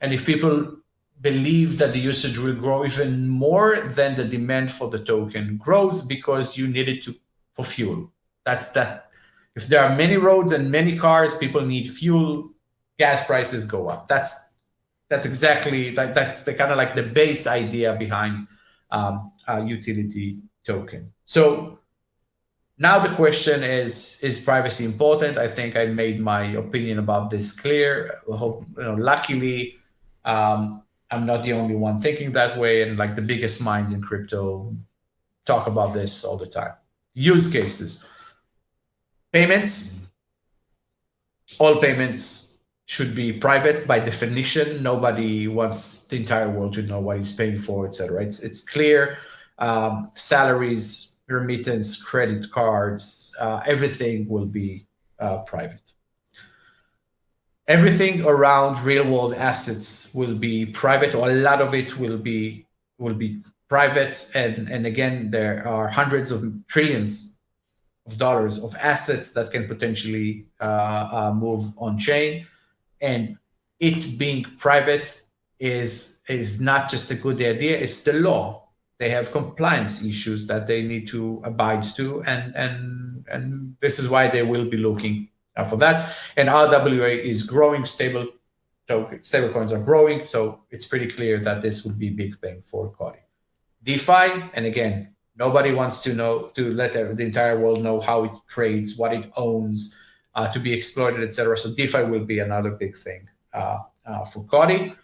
and if people believe that the usage will grow even more, then the demand for the token grows because you need it for fuel. That's that. If there are many roads and many cars, people need fuel. Gas prices go up. That's exactly that's the kind of like the base idea behind a utility token. So now the question is privacy important? I think I made my opinion about this clear. I hope, luckily, I'm not the only one thinking that way, and like the biggest minds in crypto talk about this all the time. Use cases. Payments. All payments should be private by definition. Nobody wants the entire world to know what he's paying for, etc. It's clear. Salaries, remittance, credit cards, everything will be private. Everything around real world assets will be private, or a lot of it will be private. And again, there are hundreds of trillions of dollars of assets that can potentially move on chain. And it being private is not just a good idea, it's the law. They have compliance issues that they need to abide to, and this is why they will be looking for that. And RWA is growing, stable coins are growing, so it's pretty clear that this would be a big thing for COTI. DeFi, and again, nobody wants to let the entire world know how it trades, what it owns, to be exploited, etc. So DeFi will be another big thing for COTI.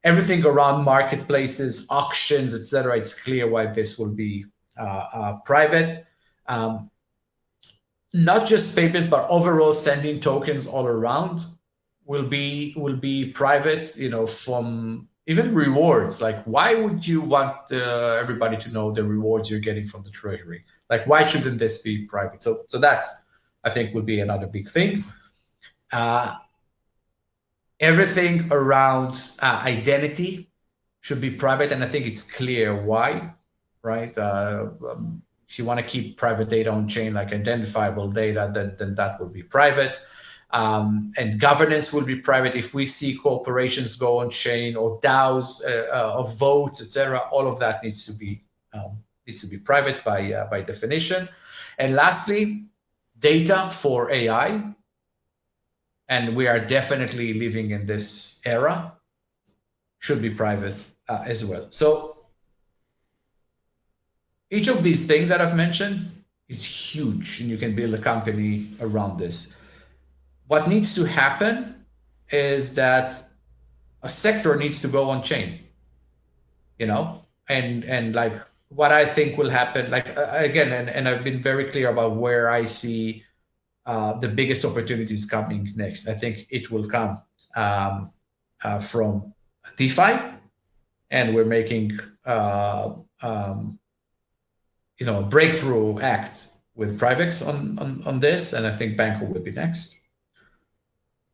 Everything around marketplaces, auctions, etc. It's clear why this will be private. Not just payment, but overall sending tokens all around will be private. From even rewards. Like, why would you want everybody to know the rewards you're getting from the treasury? Like, why shouldn't this be private? So that's, I think, will be another big thing. Everything around identity should be private, and I think it's clear why, right? If you want to keep private data on chain, like identifiable data, then that will be private. And governance will be private. If we see corporations go on chain, or DAOs of votes, etc., all of that needs to be private by definition. And lastly, data for AI. And we are definitely living in this era, should be private as well. So each of these things that I've mentioned is huge, and you can build a company around this. What needs to happen is that a sector needs to go on chain, and like what I think will happen, like again, and I've been very clear about where I see the biggest opportunities coming next. I think it will come from DeFi, and we're making a breakthrough act with Privex on this, and I think Banco will be next.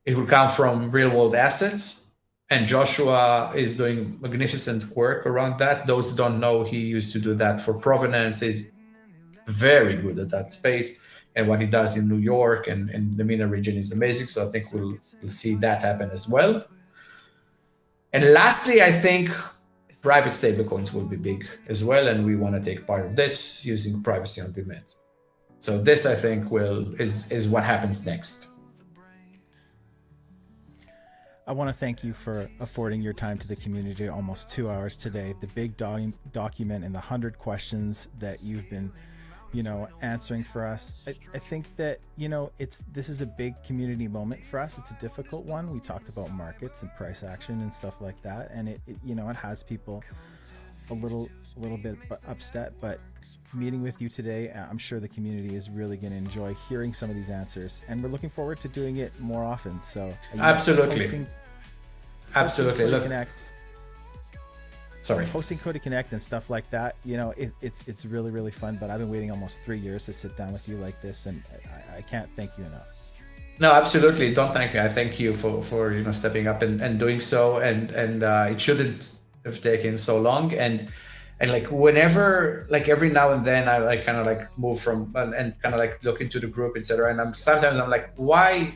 It will come from real world assets, and Joshua is doing magnificent work around that. Those who don't know, he used to do that for Provenance. He's very good at that space. And what he does in New York and the MENA region is amazing. So I think we'll see that happen as well. And lastly, I think private stablecoins will be big as well, and we want to take part of this using privacy on demand. So this, I think, is what happens next. I want to thank you for affording your time to the community, almost 2 hours today. The big document and the 100 questions that you've been answering for us. I think that this is a big community moment for us. It's a difficult one. We talked about markets and price action and stuff like that, and it has people a little bit upset. But meeting with you today, I'm sure the community is really going to enjoy hearing some of these answers, and we're looking forward to doing it more often. So absolutely. Look, Connect. Hosting Cody Connect and stuff like that, it's really, really fun. But I've been waiting almost 3 years to sit down with you like this, and I can't thank you enough. No, absolutely. Don't thank me. I thank you for stepping up and doing so. And it shouldn't have taken so long. And like whenever, like every now and then, I like kind of like move from and kind of like look into the group, etc. And sometimes I'm like, why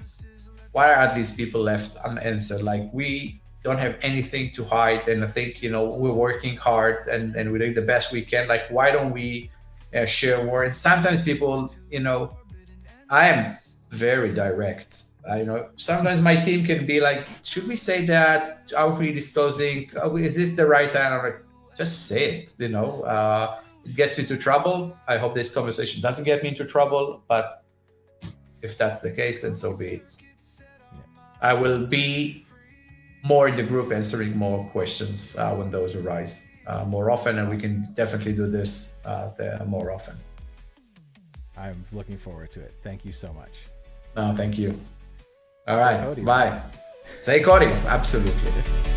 are these people left unanswered? Like, we don't have anything to hide, and I think we're working hard and we're doing the best we can. Like, why don't we share more? And sometimes people, I am very direct. Sometimes my team can be like, should we say that? Are we disclosing? Is this the right time? I'm like, just say it. It gets me into trouble. I hope this conversation doesn't get me into trouble, but if that's the case, then so be it. I will be more in the group answering more questions when those arise more often, and we can definitely do this more often. I'm looking forward to it. Thank you so much. No, thank you. All right, bye. Stay Cody, absolutely.